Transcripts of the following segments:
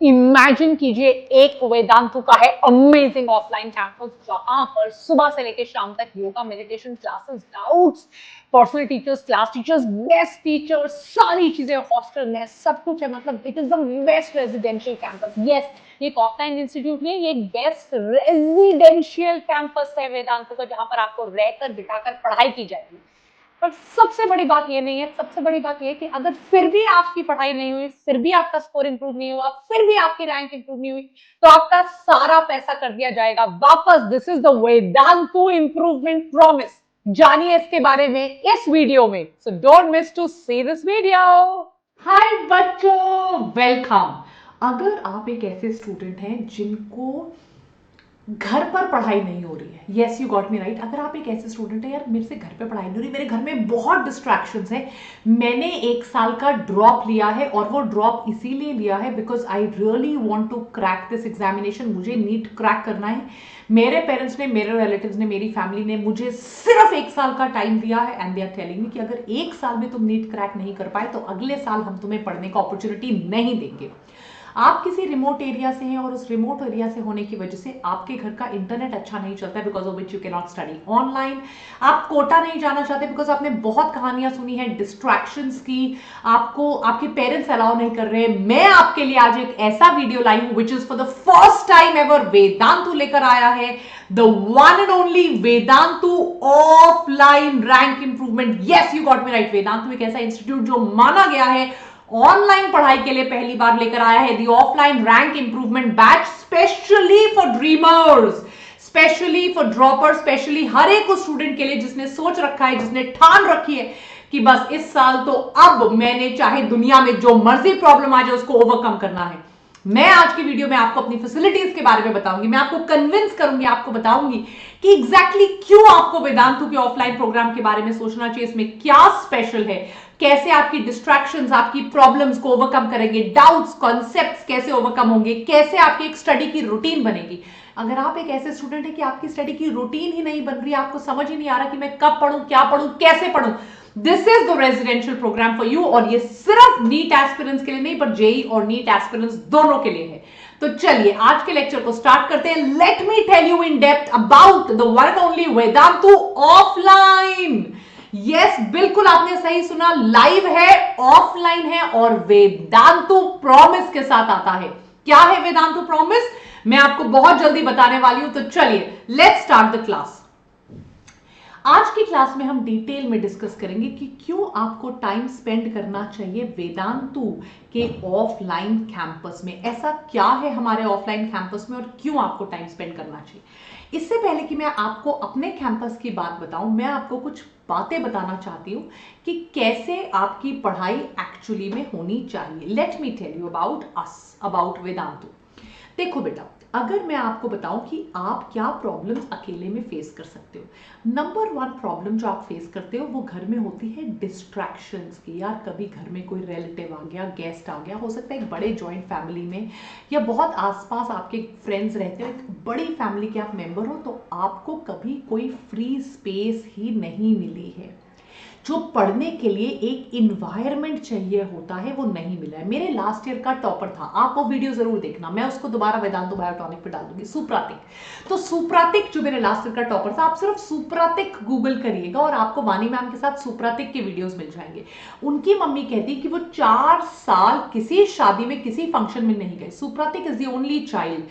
Imagine कीजिए एक वेदांतु का है अमेजिंग ऑफलाइन कैंपस जहां पर सुबह से लेकर शाम तक yoga meditation classes doubts personal teachers class teachers guest teachers सारी चीजें हॉस्टल में सब कुछ है। मतलब it is the best residential campus. Yes, ये एक ऑफलाइन इंस्टीट्यूट नहीं है, ये एक बेस्ट रेजिडेंशियल कैंपस है वेदांतु का, जहां पर आपको रहकर बिठाकर पढ़ाई की जाएगी। पर सबसे बड़ी बात ये नहीं है, सबसे बड़ी बात ये कि अगर फिर भी आपकी पढ़ाई नहीं हुई, फिर भी आपका स्कोर इंप्रूव नहीं हुआ, फिर भी आपकी रैंक इंप्रूव नहीं हुई, तो आपका सारा पैसा कर दिया जाएगा वापस। This is the Vedantu improvement promise. जानिए इसके बारे में इस वीडियो में, so don't miss to see this video. Hi बच्चों, वेलकम। अगर आप एक ऐसे स्टूडेंट हैं जिनको घर पर पढ़ाई नहीं हो रही है, yes you got me right. अगर आप एक ऐसे स्टूडेंट है, यार मेरे से घर पे पढ़ाई नहीं हो रही, मेरे घर में बहुत डिस्ट्रैक्शंस है, मैंने 1 साल का ड्रॉप लिया है और वो ड्रॉप इसीलिए लिया है because I really want to crack this examination. मुझे नीट क्रैक करना है। मेरे पेरेंट्स ने, मेरे रिलेटिव्स ने, मेरी फैमिली ने मुझे सिर्फ 1 साल का टाइम दिया है and they are telling me कि अगर 1 साल में तुम नीट क्रैक नहीं कर पाए तो अगले साल हम तुम्हें पढ़ने का अपॉर्चुनिटी नहीं देंगे। आप किसी रिमोट एरिया से हैं और उस रिमोट एरिया से होने की वजह से आपके घर का इंटरनेट अच्छा नहीं चलता है, because of which you can not study online. आप कोटा नहीं जाना चाहते बिकॉज आपने बहुत कहानियां सुनी है डिस्ट्रैक्शंस की, आपको आपके पेरेंट्स अलाउ नहीं कर रहे। मैं आपके लिए आज एक ऐसा वीडियो लाई हूं which is for the first time ever Vedantu लेकर आया है, the one and only Vedantu offline rank improvement. Yes you got me right. Vedantu एक ऐसा इंस्टीट्यूट जो माना गया है ऑनलाइन पढ़ाई के लिए पहली बार लेकर आया है the offline rank improvement batch, specially for dreamers, specially for droppers, specially हर एक उस स्टूडेंट के लिए जिसने सोच रखा है, जिसने ठान रखी है कि बस इस साल तो अब मैंने चाहे दुनिया में जो मर्जी प्रॉब्लम आ जाए उसको ओवरकम करना है। मैं आज की वीडियो में आपको अपनी फैसिलिटीज के बारे में बताऊंगी, मैं आपको कन्विंस करूंगी, आपको बताऊंगी कि एग्जैक्टली क्यों आपको वेदांतु के ऑफलाइन प्रोग्राम के बारे में सोचना चाहिए, इसमें क्या स्पेशल है, कैसे आपकी डिस्ट्रैक्शंस, आपकी प्रॉब्लम्स को ओवरकम करेंगे, डाउट्स, कॉन्सेप्ट्स कैसे ओवरकम होंगे, कैसे आपकी एक स्टडी की रूटीन बनेगी। अगर आप एक ऐसे स्टूडेंट है कि आपकी स्टडी की रूटीन ही नहीं बन रही, आपको समझ ही नहीं आ रहा कि मैं कब पढ़ूं, क्या पढ़ूं, कैसे पढ़ूं, this is the residential programme for you. और ये सिर्फ नीट एस्पिरेंट्स के लिए नहीं, पर जेई और नीट एस्पिरेंट्स दोनों के लिए है। तो चलिए आज के लेक्चर को स्टार्ट करते हैं। Let me tell you in depth about the one and only Vedantu offline. Yes, बिल्कुल आपने सही सुना, लाइव है, ऑफलाइन है और वेदांतु प्रॉमिस के साथ आता है। क्या है वेदांतु प्रॉमिस, मैं आपको बहुत जल्दी बताने वाली हूं। तो चलिए लेट्स स्टार्ट द क्लास। आज की क्लास में हम डिटेल में डिस्कस करेंगे कि क्यों आपको टाइम स्पेंड करना चाहिए वेदांतु के ऑफलाइन कैंपस में। ऐसा क्या है हमारे ऑफलाइन कैंपस में और क्यों आपको टाइम स्पेंड करना चाहिए। इससे पहले कि मैं आपको अपने कैंपस की बात बताऊं, मैं आपको कुछ बातें बताना चाहती हूं कि कैसे आपकी पढ़ाई एक्चुअली में होनी चाहिए। Let me tell you about us, about Vedantu. देखो बेटा, अगर मैं आपको बताऊं कि आप क्या प्रॉब्लम्स अकेले में फेस कर सकते हो। नंबर 1 प्रॉब्लम जो आप फेस करते हो वो घर में होती है डिस्ट्रैक्शंस की। यार कभी घर में कोई रिलेटिव आ गया, गेस्ट आ गया, हो सकता है एक बड़े जॉइंट फैमिली में या बहुत आसपास आपके फ्रेंड्स रहते हो, एक बड़ी फैमिली के आप मेंबर हो, तो आपको कभी कोई फ्री स्पेस ही नहीं मिली है। जो पढ़ने के लिए एक इन्वायरमेंट चाहिए होता है वो नहीं मिला है। मेरे लास्ट ईयर का टॉपर था, आप वो वीडियो जरूर देखना, मैं उसको दोबारा वेदांतु बायोटॉनिक पे डाल दूंगी, सुप्रातिक। तो सुप्रातिक जो मेरे लास्ट ईयर का टॉपर था, आप सिर्फ सुप्रातिक गूगल करिएगा और आपको वानी मैम के साथ सुप्रातिक के वीडियोस मिल जाएंगे। उनकी मम्मी कहती कि वो 4 साल किसी शादी में, किसी फंक्शन में नहीं गए। सुप्रातिक इज द ओनली चाइल्ड,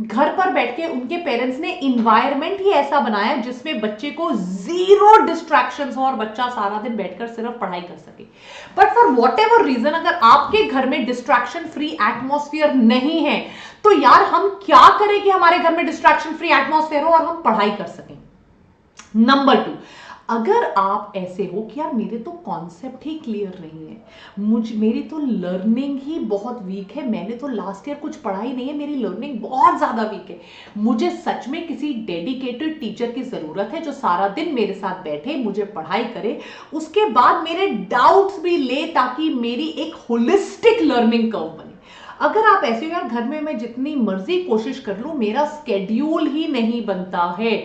घर पर बैठ के उनके पेरेंट्स ने इन्वायरमेंट ही ऐसा बनाया जिसमें बच्चे को जीरो डिस्ट्रैक्शंस हो और बच्चा सारा दिन बैठकर सिर्फ पढ़ाई कर सके। But for whatever reason, अगर आपके घर में डिस्ट्रैक्शन फ्री एटमॉस्फेयर नहीं है, तो यार हम क्या करें कि हमारे घर में डिस्ट्रैक्शन फ्री एटमॉस्फेयर हो और हम पढ़ाई कर सकें। नंबर 2, अगर आप ऐसे हो कि यार मेरे तो कॉन्सेप्ट ही क्लियर नहीं है, मेरी तो लर्निंग ही बहुत वीक है, मैंने तो लास्ट ईयर कुछ पढ़ा ही नहीं है, मेरी लर्निंग बहुत ज़्यादा वीक है, मुझे सच में किसी डेडिकेटेड टीचर की ज़रूरत है जो सारा दिन मेरे साथ बैठे, मुझे पढ़ाई करे, उसके बाद मेरे डाउट्स भी ले, ताकि मेरी एक होलिस्टिक लर्निंग कर्व बने। अगर आप ऐसे यार घर में मैं जितनी मर्जी कोशिश कर लूं, मेरा स्केड्यूल ही नहीं बनता है,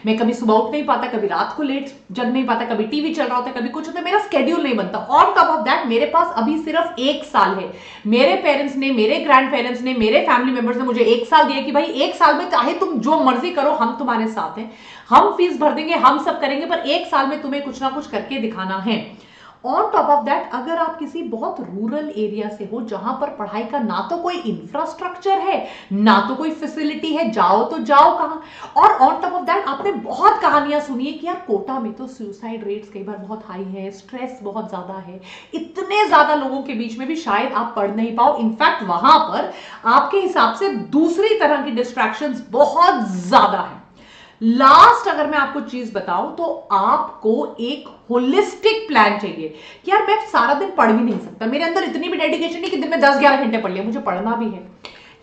मैं कभी सुबह उठ नहीं पाता, कभी रात को लेट जग नहीं पाता, कभी टीवी चल रहा होता है, कभी कुछ होता है, मेरा स्केड्यूल नहीं बनता। ऑन टॉप ऑफ दैट मेरे पास अभी सिर्फ 1 साल है। मेरे पेरेंट्स ने, मेरे ग्रैंड पेरेंट्स ने, मेरे फैमिली मेंबर्स ने मुझे 1 साल दिया कि भाई 1 साल में चाहे तुम जो मर्जी करो, हम तुम्हारे साथ हैं, हम फीस भर देंगे, हम सब करेंगे, पर 1 साल में तुम्हें कुछ ना कुछ करके दिखाना है। ऑन टॉप ऑफ दैट अगर आप किसी बहुत रूरल एरिया से हो जहां पर पढ़ाई का ना तो कोई इंफ्रास्ट्रक्चर है, ना तो कोई फैसिलिटी है, जाओ तो जाओ कहां। और ऑन टॉप ऑफ दैट आपने बहुत कहानियां सुनी है कि यार कोटा में तो सुसाइड रेट्स कई बार बहुत हाई है, स्ट्रेस बहुत ज्यादा है, इतने ज्यादा लोगों के बीच में भी शायद आप पढ़ नहीं पाओ। इनफैक्ट वहां पर आपके हिसाब से दूसरी तरह की डिस्ट्रैक्शंस बहुत ज्यादा है। लास्ट अगर मैं आपको चीज बताऊं तो आपको एक होलिस्टिक प्लान चाहिए कि यार मैं सारा दिन पढ़ भी नहीं सकता, मेरे अंदर इतनी भी डेडिकेशन नहीं कि दिन में 10-11 घंटे पढ़ लिया, मुझे पढ़ना भी है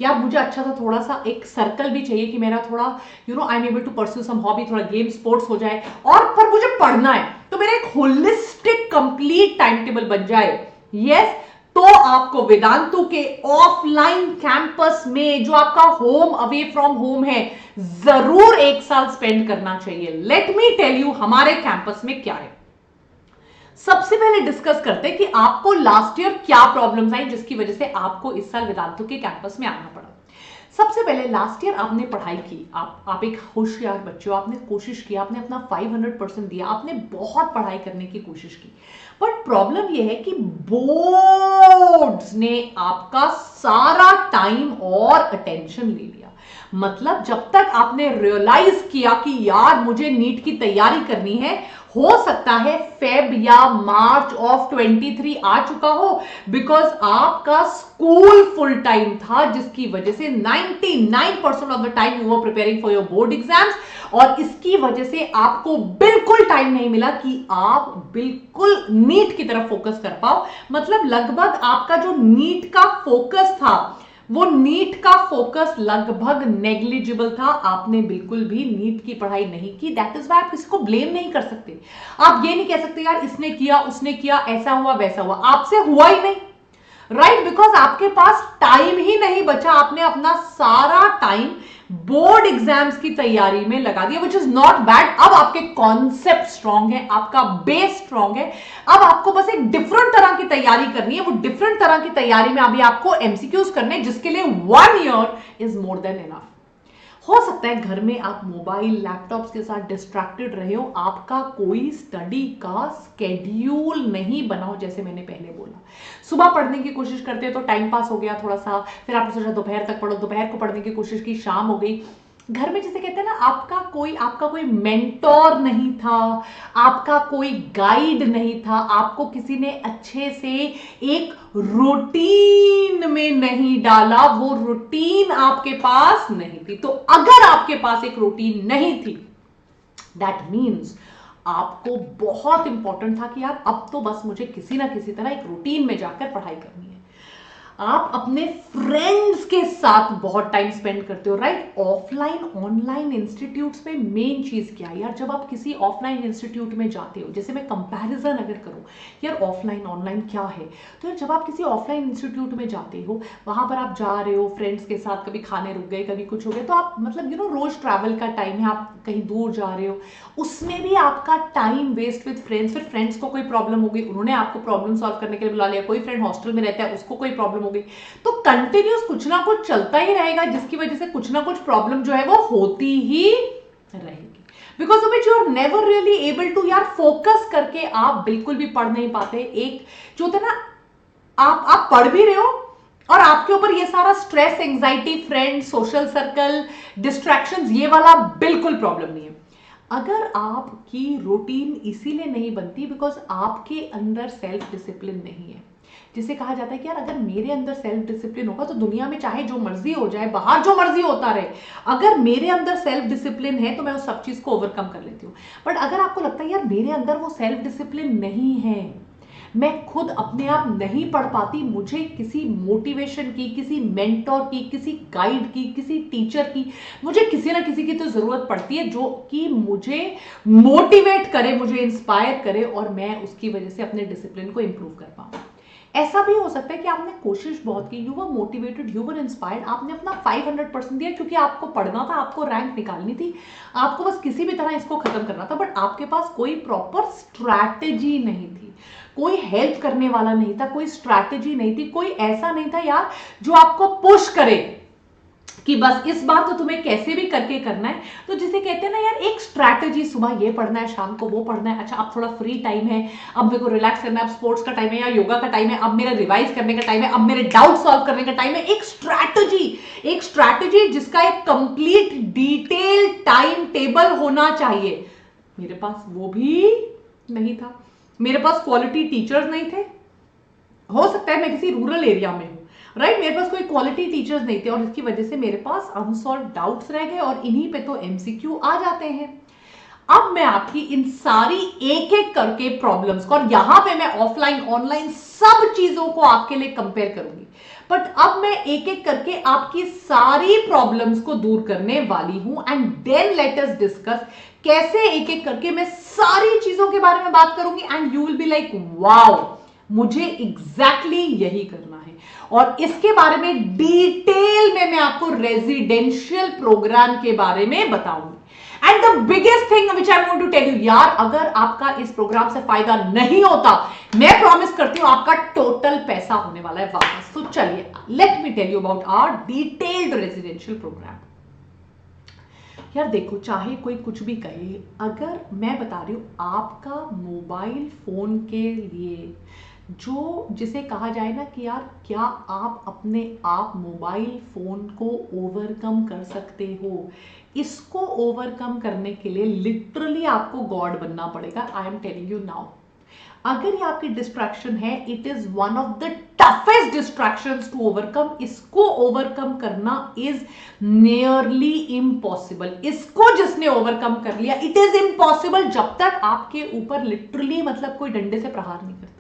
यार, मुझे अच्छा सा थोड़ा सा एक सर्कल भी चाहिए कि मेरा थोड़ा I am able to pursue some hobby, थोड़ा गेम स्पोर्ट्स हो जाए, और पर मुझे पढ़ना है, तो मेरा एक होलिस्टिक कंप्लीट टाइम टेबल बन जाए। यस, तो आपको वेदांतु के ऑफलाइन कैंपस में जो आपका होम अवे फ्रॉम होम है, जरूर 1 साल स्पेंड करना चाहिए। लेट मी टेल यू हमारे कैंपस में क्या है। सबसे पहले डिस्कस करते हैं कि आपको लास्ट ईयर क्या प्रॉब्लम्स आई जिसकी वजह से आपको इस साल वेदांतु के कैंपस में आना पड़ा। सबसे पहले लास्ट ईयर आपने पढ़ाई की, आप एक होशियार बच्चे हो, आपने कोशिश की, आपने अपना 500% दिया, आपने बहुत पढ़ाई करने की कोशिश की, बट प्रॉब्लम यह है कि बोर्ड्स ने आपका सारा टाइम और अटेंशन ले लिया। मतलब जब तक आपने रियलाइज किया कि यार मुझे नीट की तैयारी करनी है, हो सकता है फेब या मार्च ऑफ 23 आ चुका हो, बिकॉज आपका स्कूल फुल टाइम था, जिसकी वजह से 99% of the time you were preparing for your board exams, और इसकी वजह से आपको बिल्कुल टाइम नहीं मिला कि आप बिल्कुल नीट की तरफ फोकस कर पाओ। मतलब लगभग आपका जो नीट का फोकस था, वो नीट का फोकस लगभग नेग्लिजिबल था, आपने बिल्कुल भी नीट की पढ़ाई नहीं की। दैट इज व्हाई आप किसी को ब्लेम नहीं कर सकते। आप ये नहीं कह सकते यार इसने किया, उसने किया, ऐसा हुआ वैसा हुआ, आपसे हुआ ही नहीं, राइट? बिकॉज आपके पास टाइम ही नहीं बचा, आपने अपना सारा टाइम बोर्ड एग्जाम्स की तैयारी में लगा दिया, विच इज नॉट बैड। अब आपके कॉन्सेप्ट स्ट्रांग है, आपका बेस स्ट्रांग है, अब आपको बस एक डिफरेंट तरह की तैयारी करनी है। वो डिफरेंट तरह की तैयारी में अभी आपको एमसीक्यूज करने, जिसके लिए 1 year is more than enough. हो सकता है घर में आप मोबाइल लैपटॉप्स के साथ डिस्ट्रैक्टेड रहे हो, आपका कोई स्टडी का स्केड्यूल नहीं बना हो। जैसे मैंने पहले बोला, सुबह पढ़ने की कोशिश करते हैं तो टाइम पास हो गया थोड़ा सा, फिर आपने सोचा दोपहर तक पढ़ो, दोपहर को पढ़ने की कोशिश की, शाम हो गई। घर में जिसे कहते हैं ना, आपका कोई मेंटोर नहीं था, आपका कोई गाइड नहीं था, आपको किसी ने अच्छे से एक रूटीन में नहीं डाला, वो रूटीन आपके पास नहीं थी। तो अगर आपके पास एक रूटीन नहीं थी, दैट मीन्स आपको बहुत इंपॉर्टेंट था कि यार अब तो बस मुझे किसी ना किसी तरह एक रूटीन में जाकर पढ़ाई करनी है। आप अपने फ्रेंड्स के साथ बहुत टाइम स्पेंड करते हो, राइट? ऑफलाइन ऑनलाइन इंस्टीट्यूट्स में मेन चीज क्या है यार, जब आप किसी ऑफलाइन इंस्टीट्यूट में जाते हो, जैसे मैं कंपैरिजन अगर करूं यार ऑफलाइन ऑनलाइन क्या है, तो यार जब आप किसी ऑफलाइन इंस्टीट्यूट में जाते हो, वहां पर आप जा रहे हो फ्रेंड्स के साथ, कभी खाने रुक गए, कभी कुछ हो गया, तो आप मतलब रोज ट्रैवल का टाइम है, आप कहीं दूर जा रहे हो, उसमें भी आपका टाइम वेस्ट विद फ्रेंड्स। फिर फ्रेंड्स को कोई प्रॉब्लम हो गई, उन्होंने आपको प्रॉब्लम सॉल्व करने के लिए बुला लिया, कोई फ्रेंड हॉस्टल में रहता है, उसको कोई प्रॉब्लम हो गई, तो कंटिन्यूस कुछ ना कुछ चलता ही रहेगा, जिसकी वजह से कुछ ना कुछ प्रॉब्लम जो है वो होती ही रहेगी, because of which you are never really able to यार फोकस करके आप बिल्कुल भी पढ़ नहीं पाते। एक जो होता है ना, आप पढ़ भी रहे हो और आपके ऊपर ये सारा stress, anxiety, friend, social circle, distractions, ये वाला बिल्कुल प्रॉब्लम नहीं है। अगर आपकी रूटीन इसीलिए नहीं बनती बिकॉज आपके अंदर सेल्फ डिसिप्लिन नहीं है। जिसे कहा जाता है कि यार अगर मेरे अंदर सेल्फ डिसिप्लिन होगा तो दुनिया में चाहे जो मर्जी हो जाए, बाहर जो मर्जी होता रहे, अगर मेरे अंदर सेल्फ डिसिप्लिन है तो मैं उस सब चीज को ओवरकम कर लेती हूँ। बट अगर आपको लगता है यार मेरे अंदर वो सेल्फ डिसिप्लिन नहीं है, मैं खुद अपने आप नहीं पढ़ पाती, मुझे किसी मोटिवेशन की, किसी मेंटोर की, किसी गाइड की, किसी टीचर की, मुझे किसी ना किसी की तो जरूरत पड़ती है जो कि मुझे मोटिवेट करे, मुझे इंस्पायर करे और मैं उसकी वजह से अपने डिसिप्लिन को इंप्रूव कर पाऊं। ऐसा भी हो सकता है कि आपने कोशिश बहुत की, you were motivated, you were inspired, आपने अपना 500% दिया क्योंकि आपको पढ़ना था, आपको रैंक निकालनी थी, आपको बस किसी भी तरह इसको खत्म करना था, बट आपके पास कोई प्रॉपर स्ट्रैटेजी नहीं थी, कोई हेल्प करने वाला नहीं था, कोई स्ट्रैटेजी नहीं थी, कोई ऐसा नहीं था यार जो आपको पुश करे कि बस इस बार तो तुम्हें कैसे भी करके करना है। तो जिसे कहते हैं ना यार एक स्ट्रैटेजी, सुबह ये पढ़ना है, शाम को वो पढ़ना है, अच्छा अब थोड़ा फ्री टाइम है, अब मेरे को रिलैक्स करना है, अब स्पोर्ट्स का टाइम है या योगा का टाइम है, अब मेरा रिवाइज करने का टाइम है, अब मेरे डाउट सॉल्व करने का टाइम है। एक स्ट्रैटेजी जिसका एक कंप्लीट डिटेल टाइम टेबल होना चाहिए। मेरे पास वो भी नहीं था, मेरे पास क्वालिटी टीचर्स नहीं थे, हो सकता है मैं किसी रूरल एरिया में हूं, राइट, मेरे पास कोई क्वालिटी टीचर्स नहीं थे और इसकी वजह से मेरे पास अनसॉल्व डाउट्स रह गए और इन्हीं पे तो एमसीक्यू आ जाते हैं। अब मैं आपकी इन सारी एक एक करके प्रॉब्लम्स को, और यहां पे मैं ऑफलाइन ऑनलाइन सब चीजों को आपके लिए कंपेयर करूंगी, बट अब मैं एक एक करके आपकी सारी प्रॉब्लम्स को दूर करने वाली हूं and then let us discuss कैसे एक एक करके मैं सारी चीजों के बारे में बात करूंगी and you will be like wow, मुझे एग्जैक्टली यही करना है। और इसके बारे में डिटेल में मैं आपको रेजिडेंशियल प्रोग्राम के बारे में बताऊंगी। And the biggest thing which I want to tell you, यार अगर आपका इस प्रोग्राम से फायदा नहीं होता, मैं प्रॉमिस करती हूं आपका टोटल पैसा होने वाला है वापस। तो चलिए let me tell you about our detailed residential programme. यार देखो, चाहे कोई कुछ भी कहे, अगर मैं बता रही हूं आपका मोबाइल फोन के लिए जो जिसे कहा जाए ना कि यार क्या आप अपने आप मोबाइल फोन को ओवरकम कर सकते हो, इसको ओवरकम करने के लिए लिटरली आपको गॉड बनना पड़ेगा। I am telling you now, अगर ये आपकी डिस्ट्रैक्शन है, it is one of the toughest distractions to overcome. इसको ओवरकम करना इज नियरली इम्पॉसिबल। इसको जिसने ओवरकम कर लिया, इट इज इम्पॉसिबल जब तक आपके ऊपर लिटरली मतलब कोई डंडे से प्रहार नहीं करता।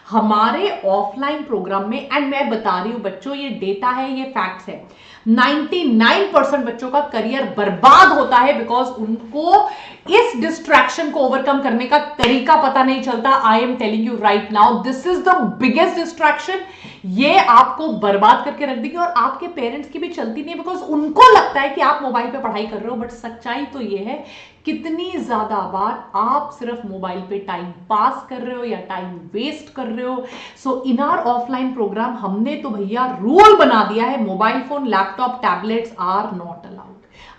हमारे ऑफलाइन प्रोग्राम में, एंड मैं बता रही हूं बच्चों, ये डेटा है, ये फैक्ट्स है, 99% बच्चों का करियर बर्बाद होता है बिकॉज उनको इस डिस्ट्रैक्शन को ओवरकम करने का तरीका पता नहीं चलता। आई am telling you right now, this is the biggest distraction. ये आपको बर्बाद करके रख देगी और आपके पेरेंट्स की भी चलती नहीं, बिकॉज उनको लगता है कि आप मोबाइल पे पढ़ाई कर रहे हो, बट सच्चाई तो ये है कितनी ज्यादा बार आप सिर्फ मोबाइल पे टाइम पास कर रहे हो या टाइम वेस्ट कर रहे हो। So in our offline programme हमने तो भैया रूल बना दिया है, mobile phone, laptop, tablets are not allowed.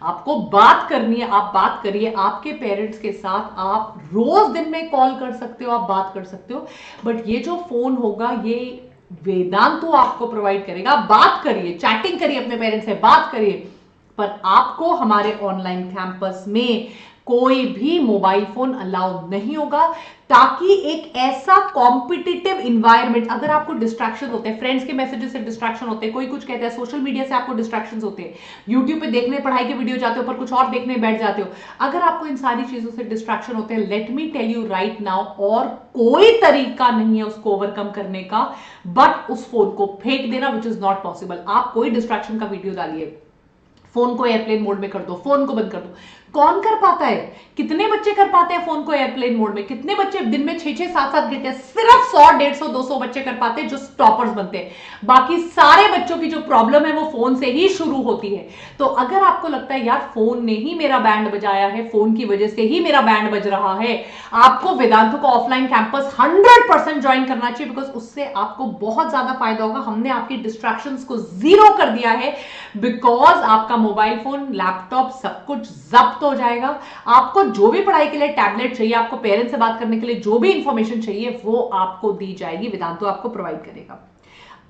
आपको बात करनी है, आप बात करिए आपके पेरेंट्स के साथ, आप रोज दिन में कॉल कर सकते हो, आप बात कर सकते हो, बट ये जो फोन होगा ये वेदांत तो आपको प्रोवाइड करेगा। बात करिए, चैटिंग करिए अपने पेरेंट्स से, बात करिए, पर आपको हमारे ऑनलाइन कैंपस में कोई भी मोबाइल फोन अलाउड नहीं होगा, ताकि एक ऐसा कॉम्पिटिटिव इन्वायरमेंट, अगर आपको डिस्ट्रैक्शन होते हैं, फ्रेंड्स के मैसेजेस से डिस्ट्रैक्शन होते हैं, कोई कुछ कहता है, सोशल मीडिया से आपको डिस्ट्रैक्शन होते हैं, यूट्यूब पे देखने पढ़ाई के वीडियो जाते हो पर कुछ और देखने बैठ जाते हो, अगर आपको इन सारी चीजों से डिस्ट्रैक्शन होते हैं, let me tell you right now, और कोई तरीका नहीं है उसको ओवरकम करने का बट उस फोन को फेंक देना, विच इज नॉट पॉसिबल। आप कोई डिस्ट्रैक्शन का वीडियो डालिए, फोन को एयरप्लेन मोड में कर दो, फोन को बंद कर दो। कौन कर पाता है? कितने बच्चे कर पाते हैं फोन को एयरप्लेन मोड में? कितने बच्चे दिन में 6-6, 7-7 घंटे, सिर्फ 100, 150, 200 बच्चे कर पाते हैं जो टॉपर्स बनते हैं। बाकी सारे बच्चों की जो प्रॉब्लम है वो फोन से ही शुरू होती है। तो अगर आपको लगता है यार फोन ने ही मेरा बैंड बजाया है, फोन की वजह से ही मेरा बैंड बज रहा है, आपको वेदांतु का ऑफलाइन कैंपस 100% ज्वाइन करना चाहिए, बिकॉज उससे आपको बहुत ज्यादा फायदा होगा। हमने आपकी डिस्ट्रैक्शंस को जीरो कर दिया है, बिकॉज आपका मोबाइल फोन, लैपटॉप सब कुछ जब्त हो जाएगा। आपको जो भी पढ़ाई के लिए टैबलेट चाहिए, आपको पेरेंट्स से बात करने के लिए जो भी इंफॉर्मेशन चाहिए, वो आपको दी जाएगी, वेदांतु आपको प्रोवाइड करेगा।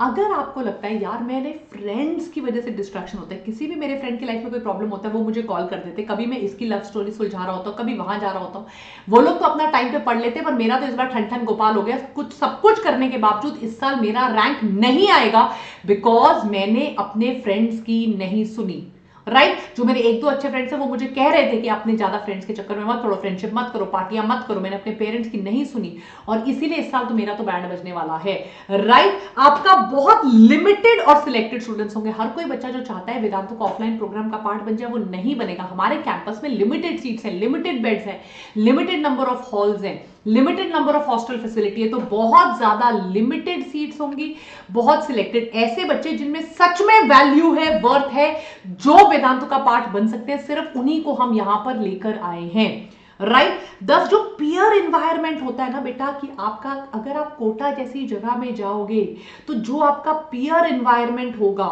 अगर आपको लगता है यार मेरे फ्रेंड्स की वजह से डिस्ट्रैक्शन होता है, किसी भी मेरे फ्रेंड की लाइफ में कोई प्रॉब्लम होता है, वो मुझे कॉल कर देते, कभी मैं इसकी लव स्टोरी सुलझा रहा होता हूँ, कभी वहां जा रहा होता हूँ, वो लोग तो अपना टाइम पे पढ़ लेते, पर मेरा तो इस बार ठन ठन गोपाल हो गया। कुछ सब कुछ करने के बावजूद इस साल मेरा रैंक नहीं आएगा, बिकॉज मैंने अपने फ्रेंड्स की नहीं सुनी। राइट, जो मेरे 1-2 अच्छे फ्रेंड्स हैं वो मुझे कह रहे थे कि अपने ज्यादा फ्रेंड्स के चक्कर में मत पड़ो, फ्रेंडशिप मत करो, पार्टियां मत करो। मैंने अपने पेरेंट्स की नहीं सुनी और इसीलिए इस साल तो मेरा तो बैंड बजने वाला है। राइट, आपका बहुत लिमिटेड और सिलेक्टेड स्टूडेंट्स होंगे। हर कोई बच्चा जो चाहता है वेदांतु का ऑफलाइन प्रोग्राम का पार्ट बन जाए, वो नहीं बनेगा। हमारे कैंपस में लिमिटेड सीट्स हैं, लिमिटेड बेड्स हैं, लिमिटेड नंबर ऑफ हॉल्स हैं। Limited number of hostel facility है, तो बहुत ज्यादा लिमिटेड सीट्स होंगी, बहुत सिलेक्टेड ऐसे बच्चे जिनमें सच में वैल्यू है, वर्थ है, जो वेदांतु का पार्ट बन सकते हैं, सिर्फ उन्हीं को हम यहां पर लेकर आए हैं, राइट। दस जो पीयर इन्वायरमेंट होता है ना बेटा, कि आपका अगर आप कोटा जैसी जगह में जाओगे तो जो आपका पीयर इन्वायरमेंट होगा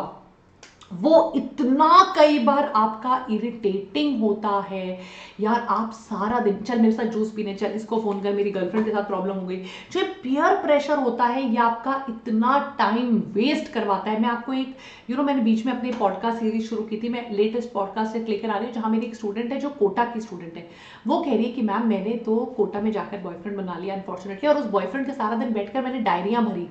वो इतना कई बार आपका इरिटेटिंग होता है। यार आप सारा दिन चल मेरे साथ जूस पीने चल, इसको फोन कर, मेरी गर्लफ्रेंड के साथ प्रॉब्लम हो गई, जो पीयर प्रेशर होता है ये आपका इतना टाइम वेस्ट करवाता है। मैं आपको एक मैंने बीच में अपनी पॉडकास्ट सीरीज शुरू की थी, मैं लेटेस्ट पॉडकास्ट से लेकर आ रही हूँ, जहां मेरी एक स्टूडेंट है जो कोटा की स्टूडेंट है, वो कह रही है कि मैम मैंने तो कोटा में जाकर बॉयफ्रेंड बना लिया अनफॉर्चुनेटली, और उस बॉयफ्रेंड के सारा दिन बैठकर मैंने डायरियां भरी,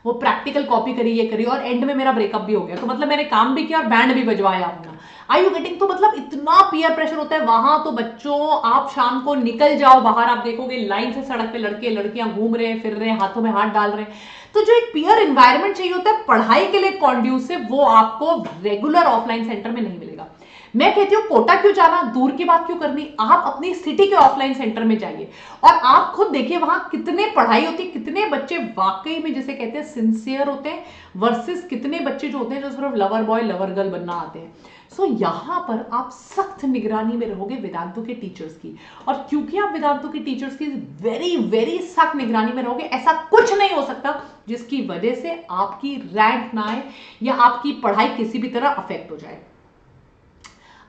वो प्रैक्टिकल कॉपी करी, ये करी, और एंड में मेरा ब्रेकअप भी हो गया। तो मतलब मैंने काम भी किया और बैंड भी बजवाया अपना। आई यू गेटिंग? तो मतलब इतना पीयर प्रेशर होता है वहां। तो बच्चों आप शाम को निकल जाओ बाहर, आप देखोगे लाइन से सड़क पे लड़के लड़कियां घूम रहे हैं, फिर रहे हैं, हाथों में हाथ डाल रहे हैं। तो जो एक पीयर एनवायरनमेंट चाहिए होता है पढ़ाई के लिए कॉन्ड्यूसिव, वो आपको रेगुलर ऑफलाइन सेंटर में नहीं मिलेगा। मैं कहती हूँ कोटा क्यों जाना, दूर की बात क्यों करनी, आप अपनी सिटी के ऑफलाइन सेंटर में जाइए और आप खुद देखिए वहां कितने पढ़ाई होती है, कितने बच्चे वाकई में जिसे कहते हैं सिंसियर होते हैं, वर्सेस कितने बच्चे जो होते हैं जो सिर्फ लवर बॉय लवर गर्ल बनना आते हैं। सो यहां पर आप सख्त निगरानी में रहोगे वेदांतु के टीचर्स की, और क्योंकि आप वेदांतु के टीचर्स की वेरी वेरी सख्त निगरानी में रहोगे, ऐसा कुछ नहीं हो सकता जिसकी वजह से आपकी रैंक ना आए या आपकी पढ़ाई किसी भी तरह अफेक्ट हो जाए।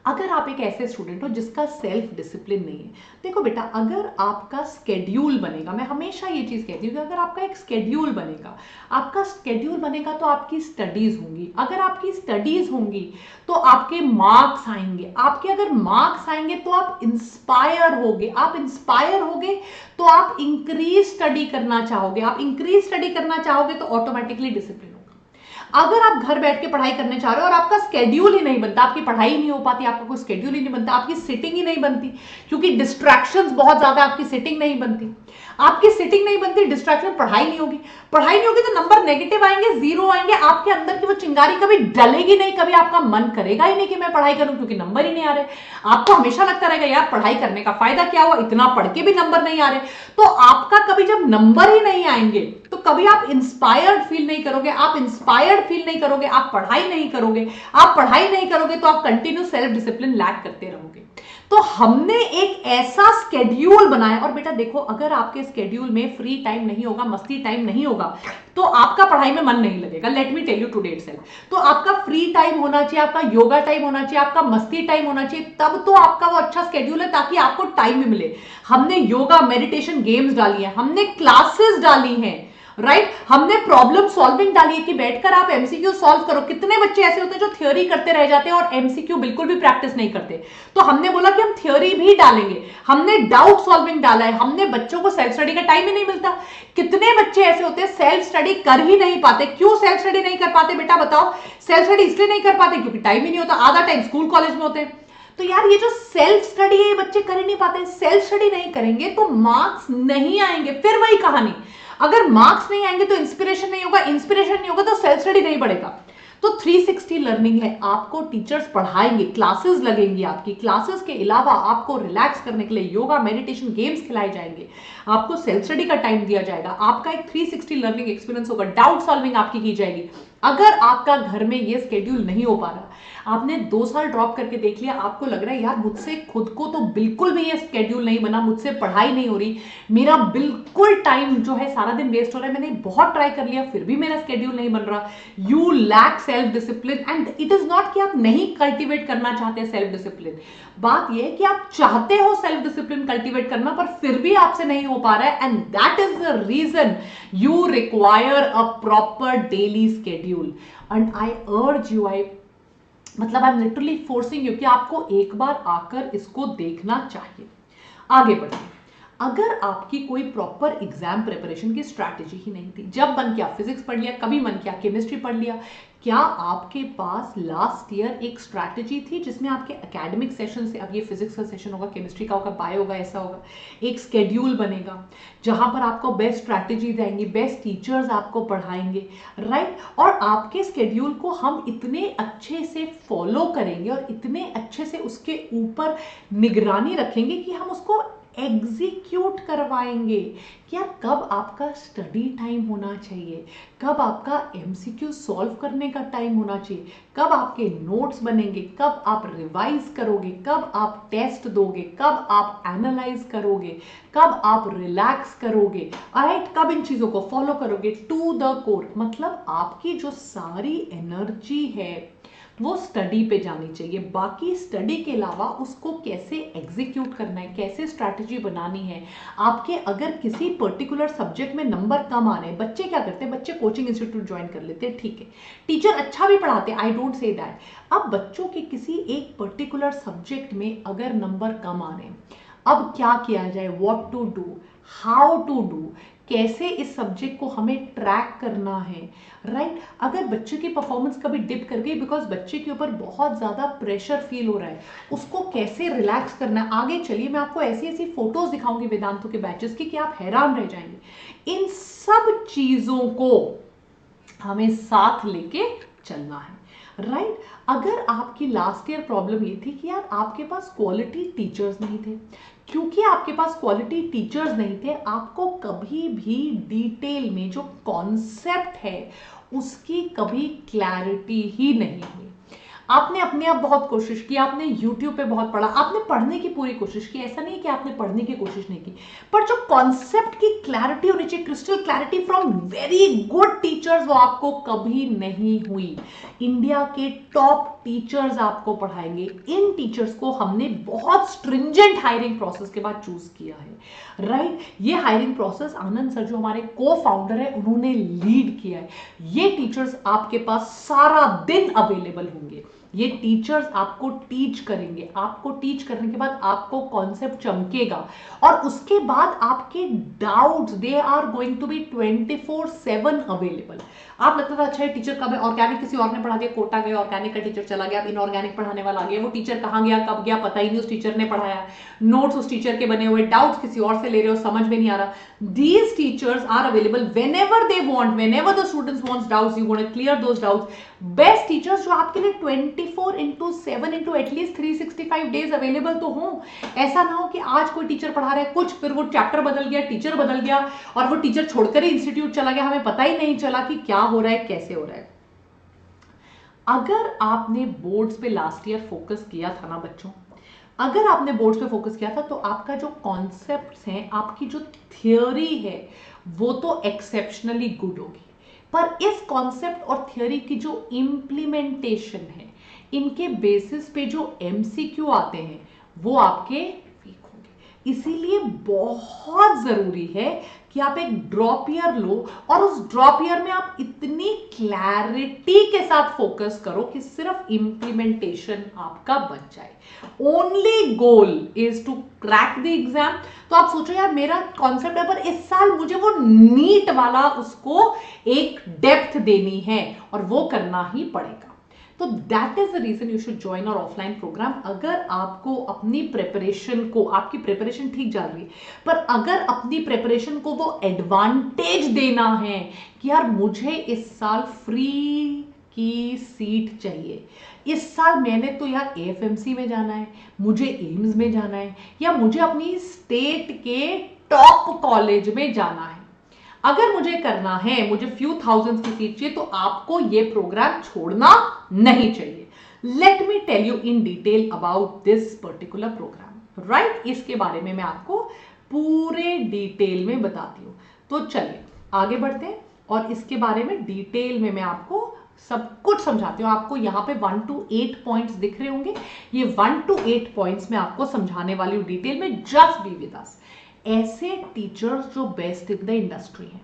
अगर आप एक ऐसे स्टूडेंट हो जिसका सेल्फ डिसिप्लिन नहीं है, देखो बेटा अगर आपका स्केड्यूल बनेगा, मैं हमेशा ये चीज कहती हूँ कि अगर आपका एक स्केड्यूल बनेगा, आपका स्केड्यूल बनेगा तो आपकी स्टडीज होंगी, अगर आपकी स्टडीज होंगी तो आपके मार्क्स आएंगे, आपके अगर मार्क्स आएंगे तो आप इंस्पायर होगे, आप इंस्पायर होगे तो आप इंक्रीज स्टडी करना चाहोगे, आप इंक्रीज स्टडी करना चाहोगे तो ऑटोमेटिकली डिसिप्लिन। अगर आप घर बैठ के पढ़ाई करने चाह रहे हो और आपका स्केड्यूल ही नहीं बनता, आपकी पढ़ाई नहीं हो पाती, आपका कोई स्केड्यूल ही नहीं बनता, आपकी सिटिंग ही नहीं बनती, क्योंकि डिस्ट्रैक्शंस बहुत ज्यादा, आपकी सिटिंग नहीं बनती, आपकी सिटिंग नहीं बनती, डिस्ट्रैक्शन, पढ़ाई नहीं होगी, पढ़ाई नहीं होगी तो नंबर नेगेटिव आएंगे, जीरो आएंगे, आपके अंदर की वो चिंगारी कभी डलेगी नहीं, कभी आपका मन करेगा ही नहीं कि मैं पढ़ाई करूं, क्योंकि नंबर ही नहीं आ रहे। आपको हमेशा लगता रहेगा यार पढ़ाई करने का फायदा क्या हुआ, इतना पढ़ के भी नंबर नहीं आ रहे। तो आपका कभी जब नंबर ही नहीं आएंगे तो कभी आप इंस्पायर्ड फील नहीं करोगे, आप इंस्पायर्ड फील नहीं करोगे, आप पढ़ाई नहीं करोगे, आप पढ़ाई नहीं करोगे तो आप कंटिन्यू सेल्फ डिसिप्लिन लैक करते रहोगे। तो हमने एक ऐसा स्केड्यूल बनाया, और बेटा देखो अगर आपके स्केड्यूल में फ्री टाइम नहीं होगा, मस्ती टाइम नहीं होगा, तो आपका पढ़ाई में मन नहीं लगेगा। Let me tell you today itself. तो आपका फ्री टाइम होना चाहिए, आपका योगा टाइम होना चाहिए, आपका मस्ती टाइम होना चाहिए, तब तो आपका वो अच्छा स्केड्यूल है ताकि आपको टाइम भी मिले। हमने योगा, मेडिटेशन, गेम्स डाली है, हमने क्लासेस डाली हैं, राइट, हमने प्रॉब्लम सॉल्विंग डाली है कि बैठकर आप एमसीक्यू सॉल्व करो। कितने बच्चे ऐसे होते हैं जो थ्योरी करते रह जाते हैं और एमसीक्यू बिल्कुल भी प्रैक्टिस नहीं करते। तो हमने बोला कि हम थ्योरी भी डालेंगे, हमने डाउट सॉल्विंग डाला है, हमने बच्चों को सेल्फ स्टडी का टाइम ही नहीं मिलता। कितने बच्चे ऐसे होते हैं सेल्फ स्टडी कर ही नहीं पाते। क्यों सेल्फ स्टडी नहीं कर पाते बेटा बताओ? सेल्फ स्टडी इसलिए नहीं कर पाते क्योंकि टाइम ही नहीं होता, आधा टाइम स्कूल कॉलेज में होते हैं। तो यार ये जो सेल्फ स्टडी है ये बच्चे कर ही नहीं पाते। सेल्फ स्टडी नहीं करेंगे तो मार्क्स नहीं आएंगे। फिर वही कहानी, अगर मार्क्स नहीं आएंगे तो इंस्पिरेशन नहीं होगा, इंस्पिरेशन नहीं होगा तो सेल्फ स्टडी नहीं बढ़ेगा। तो 360 लर्निंग है, आपको टीचर्स पढ़ाएंगे, क्लासेस लगेंगी, आपकी क्लासेस के अलावा आपको रिलैक्स करने के लिए योगा, मेडिटेशन, गेम्स खिलाए जाएंगे, आपको सेल्फ स्टडी का टाइम दिया जाएगा, आपका एक 360 लर्निंग एक्सपीरियंस होगा, डाउट सॉल्विंग आपकी की जाएगी। अगर आपका घर में ये स्केड्यूल नहीं हो पा रहा, आपने 2 साल ड्रॉप करके देख लिया, आपको लग रहा है यार मुझसे खुद को तो बिल्कुल भी ये स्केड्यूल नहीं बना, मुझसे पढ़ाई नहीं हो रही, मेरा बिल्कुल टाइम जो है सारा दिन वेस्ट हो रहा है, मैंने बहुत ट्राई कर लिया फिर भी मेरा स्केड्यूल नहीं बन रहा, you lack self discipline. And it is not कि आप नहीं कल्टिवेट करना चाहते सेल्फ डिसिप्लिन, बात यह है कि आप चाहते हो सेल्फ डिसिप्लिन कल्टिवेट करना पर फिर भी आपसे नहीं हो पा रहा है। And that is the reason you require a proper daily schedule. And I urge you, I am literally forcing you कि आपको एक बार आकर इसको देखना चाहिए। आगे बढ़िए, अगर आपकी कोई प्रॉपर एग्जाम प्रिपरेशन की स्ट्रैटेजी ही नहीं थी, जब मन किया फिजिक्स पढ़ लिया, कभी मन किया केमिस्ट्री पढ़ लिया, क्या आपके पास लास्ट ईयर एक स्ट्रैटेजी थी जिसमें आपके एकेडमिक सेशन से, अब ये फिजिक्स का सेशन होगा, केमिस्ट्री का होगा, बायो होगा, ऐसा होगा, एक स्केड्यूल बनेगा जहां पर आपको बेस्ट स्ट्रैटेजीज आएंगी, बेस्ट टीचर्स आपको पढ़ाएंगे, राइट, और आपके स्केड्यूल को हम इतने अच्छे से फॉलो करेंगे और इतने अच्छे से उसके ऊपर निगरानी रखेंगे कि हम उसको एग्जीक्यूट करवाएंगे कि यार कब आपका स्टडी टाइम होना चाहिए, कब आपका एमसीक्यू सॉल्व करने का टाइम होना चाहिए, कब आपके नोट्स बनेंगे, कब आप रिवाइज करोगे, कब आप टेस्ट दोगे, कब आप एनालाइज करोगे, कब आप रिलैक्स करोगे, राइट, कब इन चीजों को फॉलो करोगे टू द कोर। मतलब आपकी जो सारी एनर्जी है वो स्टडी पे जानी चाहिए। बाकी स्टडी के अलावा उसको कैसे एग्जीक्यूट करना है, कैसे स्ट्रैटेजी बनानी है। आपके अगर किसी पर्टिकुलर सब्जेक्ट में नंबर कम आ रहे हैं, बच्चे क्या करते हैं, बच्चे कोचिंग इंस्टीट्यूट ज्वाइन कर लेते हैं, ठीक है, टीचर अच्छा भी पढ़ाते हैं, आई डोंट से दैट। अब बच्चों के किसी एक पर्टिकुलर सब्जेक्ट में अगर नंबर कम आ रहे हैं, अब क्या किया जाए, what to do, how to do, कैसे इस सब्जेक्ट को हमें ट्रैक करना है, राइट। अगर बच्चे की परफॉर्मेंस कभी डिप कर गई बिकॉज बच्चे के ऊपर बहुत ज्यादा प्रेशर फील हो रहा है, उसको कैसे रिलैक्स करना है। आगे चलिए मैं आपको ऐसी ऐसी फोटोज दिखाऊंगी वेदांतों के बैचेस की कि आप हैरान रह जाएंगे। इन सब चीजों को हमें साथ लेके चलना है, राइट। अगर आपकी लास्ट ईयर प्रॉब्लम ये थी कि यार आपके पास क्वालिटी टीचर्स नहीं थे, क्योंकि आपके पास क्वालिटी टीचर्स नहीं थे, आपको कभी भी डिटेल में जो कॉन्सेप्ट है उसकी कभी क्लैरिटी ही नहीं हुई। आपने अपने आप बहुत कोशिश की, आपने YouTube पे बहुत पढ़ा, आपने पढ़ने की पूरी कोशिश की, ऐसा नहीं कि आपने पढ़ने की कोशिश नहीं की, पर जो कॉन्सेप्ट की क्लैरिटी होनी चाहिए, crystal clarity from very good teachers, वो आपको कभी नहीं हुई। इंडिया के टॉप टीचर्स आपको पढ़ाएंगे। इन टीचर्स को हमने बहुत स्ट्रिंजेंट हायरिंग प्रोसेस के बाद चूज किया है, राइट। ये हायरिंग प्रोसेस आनंद सर जो हमारे को फाउंडर है उन्होंने लीड किया है। ये टीचर्स आपके पास सारा दिन अवेलेबल होंगे, ये टीचर्स आपको टीच करेंगे, आपको टीच करने के बाद आपको कॉन्सेप्ट चमकेगा और उसके बाद आपके doubts they are going to be 24/7 available. आप लगता था अच्छा ये टीचर कब है, ऑर्गेनिक किसी और ने पढ़ा दिया, कोटा गया ऑर्गेनिक का टीचर चला गया, अब इनऑर्गेनिक पढ़ाने वाला आ गया, वो टीचर कहाँ गया कब गया पता ही नहीं, उस टीचर ने पढ़ाया, नोट्स उस टीचर के बने हुए, डाउट्स किसी और से ले रहे हो, समझ में नहीं आ रहा। These teachers are available whenever they want, whenever the students wants doubts, you want to clear those doubts. Best teachers जो आपके लिए 24/7 into at least 365 days available तो हो। ऐसा ना हो कि आज कोई टीचर पढ़ा रहा है कुछ, फिर वो चैप्टर बदल गया, टीचर बदल गया और वो टीचर छोड़कर ही इंस्टीट्यूट चला गया, हमें पता ही नहीं चला कि क्या हो रहा है, कैसे हो रहा है। अगर आपने बोर्ड्स पे लास्ट ईयर फोकस किया था ना बच्चों, अगर आपने बोर्ड्स पे फोकस किया था तो आपका जो कॉन्सेप्ट्स हैं, आपकी जो थियोरी है वो तो एक्सेप्शनली गुड होगी, पर इस कॉन्सेप्ट और थियोरी की जो इम्प्लीमेंटेशन है, इनके बेसिस पे जो एमसीक्यू आते हैं वो आपके वीक होंगे। इसीलिए बहुत जरूरी है कि आप एक ड्रॉप ईयर लो और उस ड्रॉप ईयर में आप इतनी क्लैरिटी के साथ फोकस करो कि सिर्फ इंप्लीमेंटेशन आपका बच जाए। Only goal is to crack the exam. तो आप सोचो यार मेरा कॉन्सेप्ट है पर इस साल मुझे वो नीट वाला उसको एक डेप्थ देनी है और वो करना ही पड़ेगा। तो that is the reason you should join our offline program. अगर आपको अपनी प्रिपरेशन को, आपकी प्रिपरेशन ठीक जा रही है पर अगर अपनी प्रिपरेशन को वो एडवांटेज देना है कि यार मुझे इस साल फ्री की सीट चाहिए, इस साल मैंने तो यार एएफएमसी में जाना है, मुझे एम्स में जाना है या मुझे अपनी स्टेट के टॉप कॉलेज में जाना है, अगर मुझे करना है, मुझे फ्यू थाउजेंड्स की सीट चाहिए, तो आपको ये प्रोग्राम छोड़ना नहीं चाहिए। Let me tell you in detail about this particular program, right. इसके बारे में मैं आपको पूरे डिटेल में बताती हूँ। तो चलिए आगे बढ़ते हैं और इसके बारे में डिटेल में मैं आपको सब कुछ समझाती हूँ। आपको यहाँ पे 1 to 8 पॉइंट्स दिख रहे होंगे, ये 1 to 8 पॉइंट्स मैं आपको समझाने वाली हूँ डिटेल में। Just be with us. ऐसे टीचर्स जो बेस्ट इन द इंडस्ट्री हैं,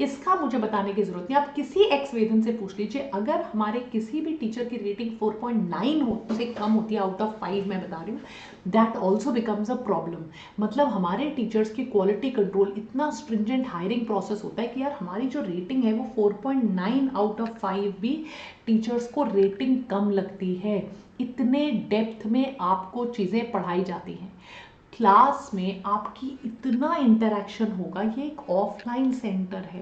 इसका मुझे बताने की जरूरत नहीं। आप किसी एक्स वेदन से पूछ लीजिए, अगर हमारे किसी भी टीचर की रेटिंग 4.9 हो से कम होती है आउट ऑफ 5, मैं बता रही हूँ, that also becomes a problem. मतलब हमारे टीचर्स की क्वालिटी कंट्रोल, इतना स्ट्रिंजेंट हायरिंग प्रोसेस होता है कि यार हमारी जो रेटिंग है वो 4.9 आउट ऑफ 5 भी टीचर्स को रेटिंग कम लगती है। इतने डेप्थ में आपको चीजें पढ़ाई जाती हैं, क्लास में आपकी इतना इंटरेक्शन होगा। ये एक ऑफलाइन सेंटर है,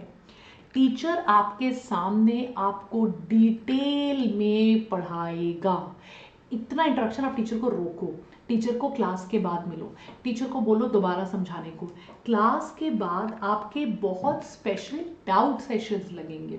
टीचर आपके सामने आपको डिटेल में पढ़ाएगा। इतना इंटरेक्शन, आप टीचर को रोको, टीचर को क्लास के बाद मिलो, टीचर को बोलो दोबारा समझाने को। क्लास के बाद आपके बहुत स्पेशल डाउट सेशंस लगेंगे।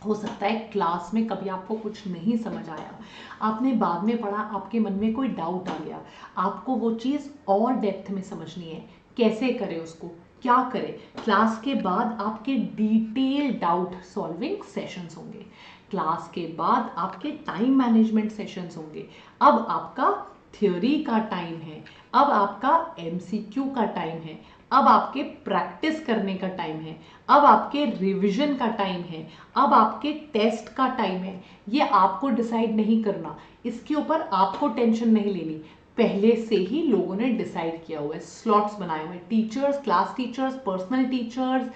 हो सकता है क्लास में कभी आपको कुछ नहीं समझ आया, आपने बाद में पढ़ा, आपके मन में कोई डाउट आ गया, आपको वो चीज़ और डेप्थ में समझनी है, कैसे करें उसको, क्या करें। क्लास के बाद आपके डिटेल डाउट सॉल्विंग सेशंस होंगे, क्लास के बाद आपके टाइम मैनेजमेंट सेशंस होंगे। अब आपका थ्योरी का टाइम है, अब आपका एमसीक्यू का टाइम है, अब आपके प्रैक्टिस करने का टाइम है, अब आपके रिवीजन का टाइम है, अब आपके टेस्ट का टाइम है। ये आपको डिसाइड नहीं करना, इसके ऊपर आपको टेंशन नहीं लेनी, पहले से ही लोगों ने डिसाइड किया हुआ है, स्लॉट्स बनाए हुए हैं। Teachers, class teachers, personal teachers,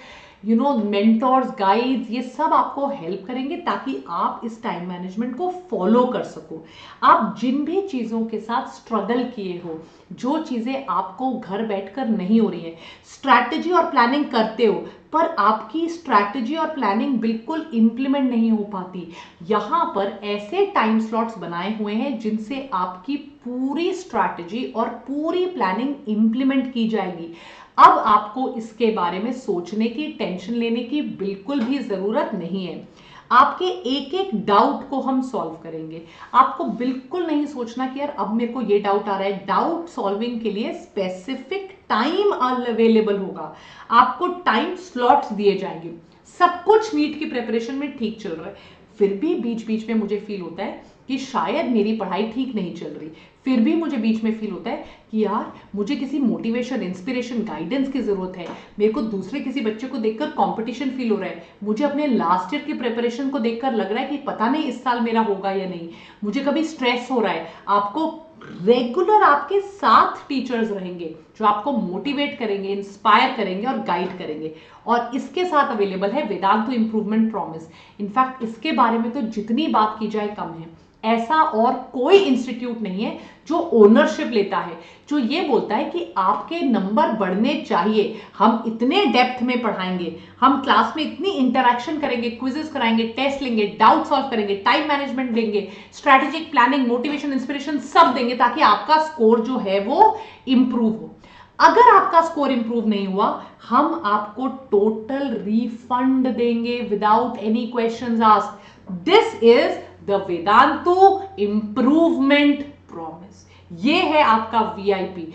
mentors, guides, ये सब आपको हेल्प करेंगे ताकि आप इस टाइम मैनेजमेंट को फॉलो कर सको। आप जिन भी चीज़ों के साथ स्ट्रगल किए हो, जो चीज़ें आपको घर बैठकर नहीं हो रही है, स्ट्रैटेजी और प्लानिंग करते हो पर आपकी स्ट्रैटेजी और प्लानिंग बिल्कुल इंप्लीमेंट नहीं हो पाती, यहाँ पर ऐसे टाइम स्लॉट्स बनाए हुए हैं जिनसे आपकी पूरी स्ट्रैटेजी और पूरी प्लानिंग इंप्लीमेंट की जाएगी। अब आपको इसके बारे में सोचने की, टेंशन लेने की बिल्कुल भी जरूरत नहीं है। आपके एक एक डाउट को हम सॉल्व करेंगे। आपको बिल्कुल नहीं सोचना कि यार अब मेरे को ये डाउट आ रहा है। डाउट सॉल्विंग के लिए स्पेसिफिक टाइम अवेलेबल होगा, आपको टाइम स्लॉट्स दिए जाएंगे। सब कुछ नीट की प्रिपरेशन में ठीक चल रहा है, फिर भी बीच बीच में मुझे फील होता है कि शायद मेरी पढ़ाई ठीक नहीं चल रही, फिर भी मुझे बीच में फील होता है कि यार मुझे किसी मोटिवेशन, इंस्पिरेशन, गाइडेंस की जरूरत है। मेरे को दूसरे किसी बच्चे को देखकर कंपटीशन फील हो रहा है, मुझे अपने लास्ट ईयर की प्रिपरेशन को देखकर लग रहा है कि पता नहीं इस साल मेरा होगा या नहीं, मुझे कभी स्ट्रेस हो रहा है। आपको रेगुलर आपके साथ टीचर्स रहेंगे जो आपको मोटिवेट करेंगे, इंस्पायर करेंगे और गाइड करेंगे। और इसके साथ अवेलेबल है वेदांतु इंप्रूवमेंट प्रॉमिस। इनफैक्ट इसके बारे में तो जितनी बात की जाए कम है। ऐसा और कोई इंस्टीट्यूट नहीं है जो ओनरशिप लेता है, जो ये बोलता है कि आपके नंबर बढ़ने चाहिए, हम इतने डेप्थ में पढ़ाएंगे, हम क्लास में इतनी इंटरैक्शन करेंगे, क्विजेस कराएंगे, टेस्ट लेंगे, डाउट सॉल्व करेंगे, टाइम मैनेजमेंट देंगे, स्ट्रैटेजिक प्लानिंग, मोटिवेशन, इंस्पिरेशन सब देंगे ताकि आपका स्कोर जो है वो इंप्रूव हो। अगर आपका स्कोर इंप्रूव नहीं हुआ, हम आपको टोटल रिफंड देंगे without any questions asked. This is the Vedantu improvement promise. ये है आपका वीआईपी।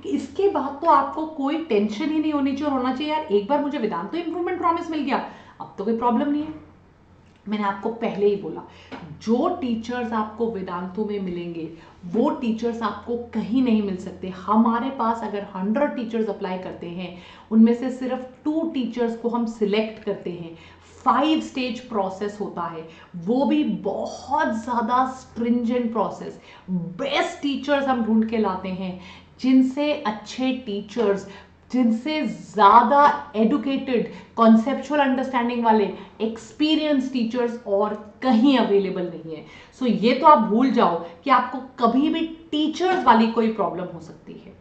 इसके बाद तो आपको कोई टेंशन ही नहीं होनी चाहिए और होना चाहिए यार एक बार मुझे वेदांतु इंप्रूवमेंट प्रॉमिस मिल गया, अब तो कोई प्रॉब्लम नहीं है। मैंने आपको पहले ही बोला, जो टीचर्स आपको वेदांतु में मिलेंगे वो टीचर्स आपको कहीं नहीं मिल सकते। हमारे पास अगर 100 टीचर्स अप्लाई करते हैं, उनमें से सिर्फ 2 टीचर्स को हम सिलेक्ट करते हैं। 5 स्टेज प्रोसेस होता है, वो भी बहुत ज्यादा स्ट्रिंजेंट प्रोसेस। बेस्ट टीचर्स हम ढूंढ के लाते हैं, जिनसे अच्छे टीचर्स, जिनसे ज्यादा एडुकेटेड, कॉन्सेप्चुअल अंडरस्टैंडिंग वाले एक्सपीरियंस टीचर्स और कहीं अवेलेबल नहीं है। सो ये तो आप भूल जाओ कि आपको कभी भी टीचर्स वाली कोई प्रॉब्लम हो सकती है।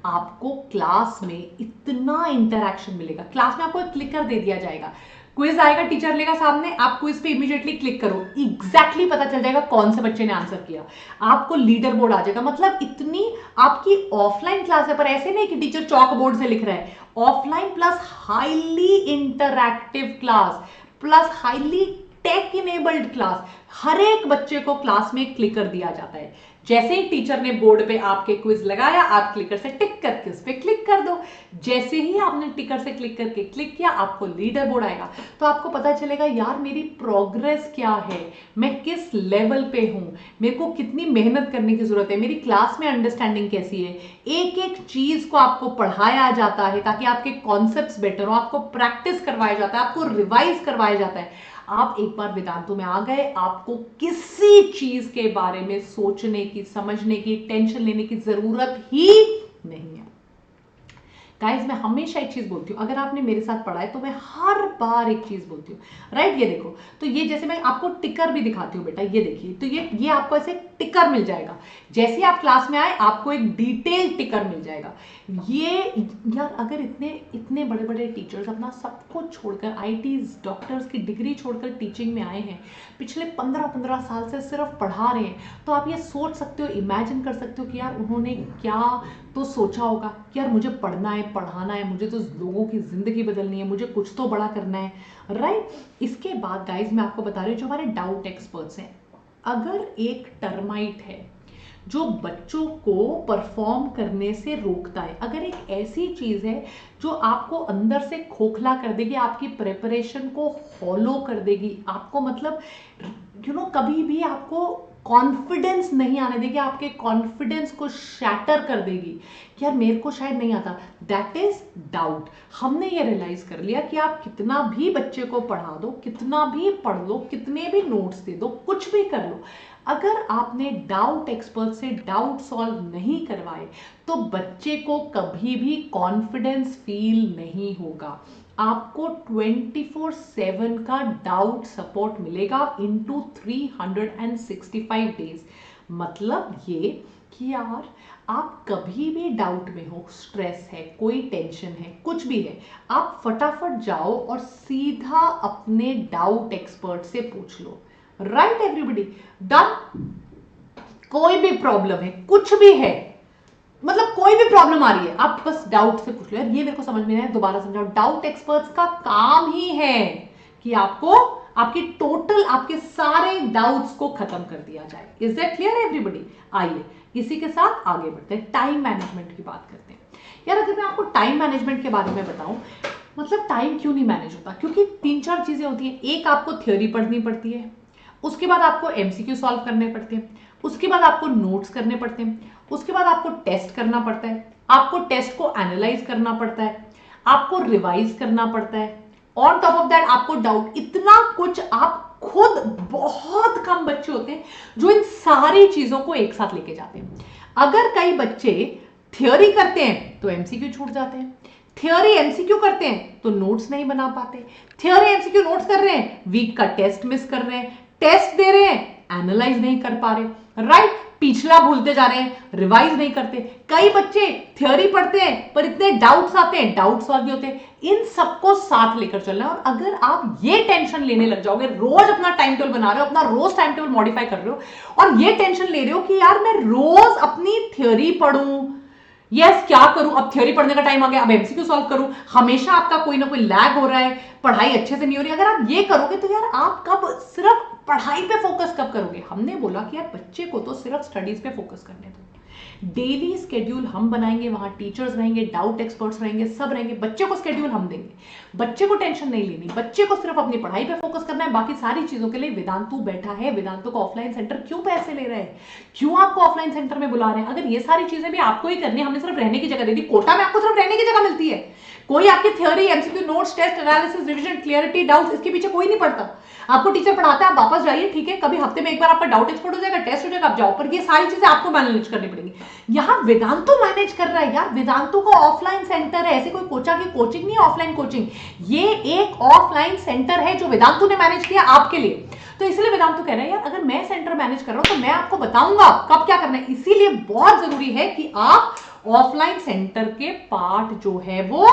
आपको क्लास में इतना इंटरैक्शन मिलेगा, क्लास में आपको एक क्लिकर दे दिया जाएगा, क्विज आएगा, टीचर लेगा सामने, आप क्विज पे इमीडिएटली क्लिक करो, एग्जैक्टली पता चल जाएगा कौन से बच्चे ने आंसर किया, आपको लीडर बोर्ड आ जाएगा। मतलब इतनी आपकी ऑफलाइन क्लास है, पर ऐसे नहीं कि टीचर चॉक बोर्ड से लिख रहा है। Offline plus highly interactive class plus highly tech enabled class, हर एक बच्चे को क्लास में क्लिकर दिया जाता है। जैसे ही टीचर ने बोर्ड पे आपके क्विज लगाया, आप क्लिकर से टिक करके उस पर क्लिक कर दो। जैसे ही आपने टिकर से क्लिक करके क्लिक किया, आपको लीडर बोर्ड आएगा, तो आपको पता चलेगा यार मेरी प्रोग्रेस क्या है, मैं किस लेवल पे हूं, मेरे को कितनी मेहनत करने की जरूरत है, मेरी क्लास में अंडरस्टैंडिंग कैसी है। एक एक चीज को आपको पढ़ाया जाता है ताकि आपके कॉन्सेप्ट्स बेटर हो, आपको प्रैक्टिस करवाया जाता है, आपको रिवाइज करवाया जाता है। आप एक बार वेदांतु में आ गए, आपको किसी चीज के बारे में सोचने की, समझने की, टेंशन लेने की जरूरत ही नहीं है। गाइज मैं हमेशा एक चीज बोलती हूँ, अगर आपने मेरे साथ पढ़ा है तो मैं हर बार एक चीज बोलती हूँ, राइट। ये देखो, तो ये जैसे मैं आपको टिकर भी दिखाती हूँ बेटा, ये देखिए, तो ये आपको ऐसे टिकर मिल जाएगा। जैसे ही आप क्लास में आए आपको एक डिटेल टिकर मिल जाएगा। ये यार अगर इतने इतने बड़े बड़े टीचर्स अपना सब कुछ छोड़कर, आईटीज डॉक्टर्स की डिग्री छोड़कर टीचिंग में आए हैं, पिछले 15-15 साल से सिर्फ पढ़ा रहे हैं, तो आप ये सोच सकते हो, इमेजिन कर सकते हो कि यार उन्होंने क्या तो सोचा होगा कि यार मुझे पढ़ना है, पढ़ाना है, मुझे तो लोगों की जिंदगी बदलनी है, मुझे कुछ तो बड़ा करना है, राइट। इसके बाद गाइज मैं आपको बता रही हूँ, जो हमारे डाउट एक्सपर्ट्स हैं, अगर एक टर्माइट है जो बच्चों को परफॉर्म करने से रोकता है, अगर एक ऐसी चीज है जो आपको अंदर से खोखला कर देगी, आपकी प्रिपरेशन को हॉलो कर देगी, आपको मतलब कभी भी आपको कॉन्फिडेंस नहीं आने देगी, आपके कॉन्फिडेंस को शैटर कर देगी कि यार मेरे को शायद नहीं आता, दैट इज डाउट। हमने ये रियलाइज कर लिया कि आप कितना भी बच्चे को पढ़ा दो, कितना भी पढ़ लो, कितने भी नोट्स दे दो, कुछ भी कर लो, अगर आपने डाउट एक्सपर्ट से डाउट सॉल्व नहीं करवाए तो बच्चे को कभी भी कॉन्फिडेंस फील नहीं होगा। आपको 24/7 का डाउट सपोर्ट मिलेगा इनटू 365 डेज। मतलब ये कि यार आप कभी भी डाउट में हो, स्ट्रेस है, कोई टेंशन है, कुछ भी है, आप फटाफट जाओ और सीधा अपने डाउट एक्सपर्ट से पूछ लो, राइट एवरीबॉडी, डन। कोई भी प्रॉब्लम है, कुछ भी है, मतलब कोई भी प्रॉब्लम आ रही है, आप बस डाउट से पूछ लो, यार ये मेरे को समझ में नहीं आया, दोबारा समझाओ। डाउट एक्सपर्ट्स का काम ही है कि आपको आपकी टोटल आपके सारे डाउट्स को खत्म कर दिया जाए। Is that clear everybody? आइए इसी के साथ आगे बढ़ते हैं, टाइम मैनेजमेंट की बात करते हैं। यार अगर मैं आपको टाइम मैनेजमेंट के बारे में बताऊं, मतलब टाइम क्यों नहीं मैनेज होता, क्योंकि 3-4 चीजें होती हैं। एक, आपको थ्योरी पढ़नी पड़ती है, उसके बाद आपको एमसीक्यू सॉल्व करने पड़ते हैं, उसके बाद आपको नोट्स करने पड़ते हैं, उसके बाद आपको टेस्ट करना पड़ता है, आपको टेस्ट को एनालाइज करना पड़ता है, आपको रिवाइज करना पड़ता है, ऑन टॉप ऑफ दैट आपको डाउट, इतना कुछ आप खुद, बहुत कम बच्चे होते हैं जो इन सारी चीजों को एक साथ लेके जाते हैं। अगर कई बच्चे थ्योरी करते हैं तो एमसीक्यू छूट जाते हैं, थ्योरी एमसीक्यू करते हैं तो नोट्स नहीं बना पाते, थ्योरी एमसीक्यू नोट्स कर रहे हैं, वीक का टेस्ट मिस कर रहे हैं, टेस्ट दे रहे हैं, एनालाइज नहीं कर पा रहे, राइट, पिछला भूलते जा रहे हैं, रिवाइज नहीं करते। कई बच्चे थ्योरी पढ़ते हैं पर इतने डाउट्स आते हैं, डाउट सॉल्व नहीं होते। इन सबको साथ लेकर चलना है। और अगर आप ये टेंशन लेने लग जाओगे, रोज अपना टाइम टेबल बना रहे हो, अपना रोज टाइम टेबल मॉडिफाई कर रहे हो और ये टेंशन ले रहे हो कि यार मैं रोज अपनी थ्योरी पढ़ूं, यस क्या करूं, अब थ्योरी पढ़ने का टाइम आ गया, अब एमसीक्यू सॉल्व करूं, हमेशा आपका कोई ना कोई लैग हो रहा है, पढ़ाई अच्छे से नहीं हो रही, अगर आप ये करोगे तो यार आप कब सिर्फ पढ़ाई पे फोकस कब करोगे? हमने बोला कि यार बच्चे को तो सिर्फ स्टडीज पे फोकस करने दो। डेली स्केड्यूल हम बनाएंगे, वहां टीचर्स रहेंगे, डाउट एक्सपर्ट्स रहेंगे, सब रहेंगे, बच्चे को स्केड्यूल हम देंगे, बच्चे को टेंशन नहीं लेनी, बच्चे को सिर्फ अपनी पढ़ाई पे फोकस करना है, बाकी सारी चीजों के लिए वेदांतु बैठा है। वेदांतु को ऑफलाइन सेंटर क्यों पैसे ले रहे हैं, क्यों आपको ऑफलाइन सेंटर में बुला रहे हैं? अगर ये सारी चीजें भी आपको ही करनी है, हमने सिर्फ रहने की जगह दे दी, कोटा में आपको सिर्फ रहने की जगह मिलती है, कोई आपकी theory, MCQ, notes, test, analysis, revision, clarity, doubts, इसके पीछे कोई नहीं पड़ता। आपको टीचर पढ़ाता है, आप वापस जाइए, ठीक है, कभी हफ्ते में एक बार आपका डाउट एक्सपर्ट हो जाएगा, टेस्ट हो जाएगा, आप जाओ, पर ये सारी चीजें आपको मैनेज करनी पड़ेंगी। यहाँ वेदांतु मैनेज कर रहा है यार, वेदांतु का ऑफलाइन सेंटर है, ऐसे कोई कोचा की कोचिंग नहीं है, ऑफलाइन कोचिंग, ये एक ऑफलाइन सेंटर है जो वेदांतु ने मैनेज किया आपके लिए। तो इसलिए वेदांतु कह रहे हैं यार अगर मैं सेंटर मैनेज कर रहा हूं तो मैं आपको बताऊंगा कब क्या करना है। इसीलिए बहुत जरूरी है कि आप ऑफलाइन सेंटर के पार्ट जो है वो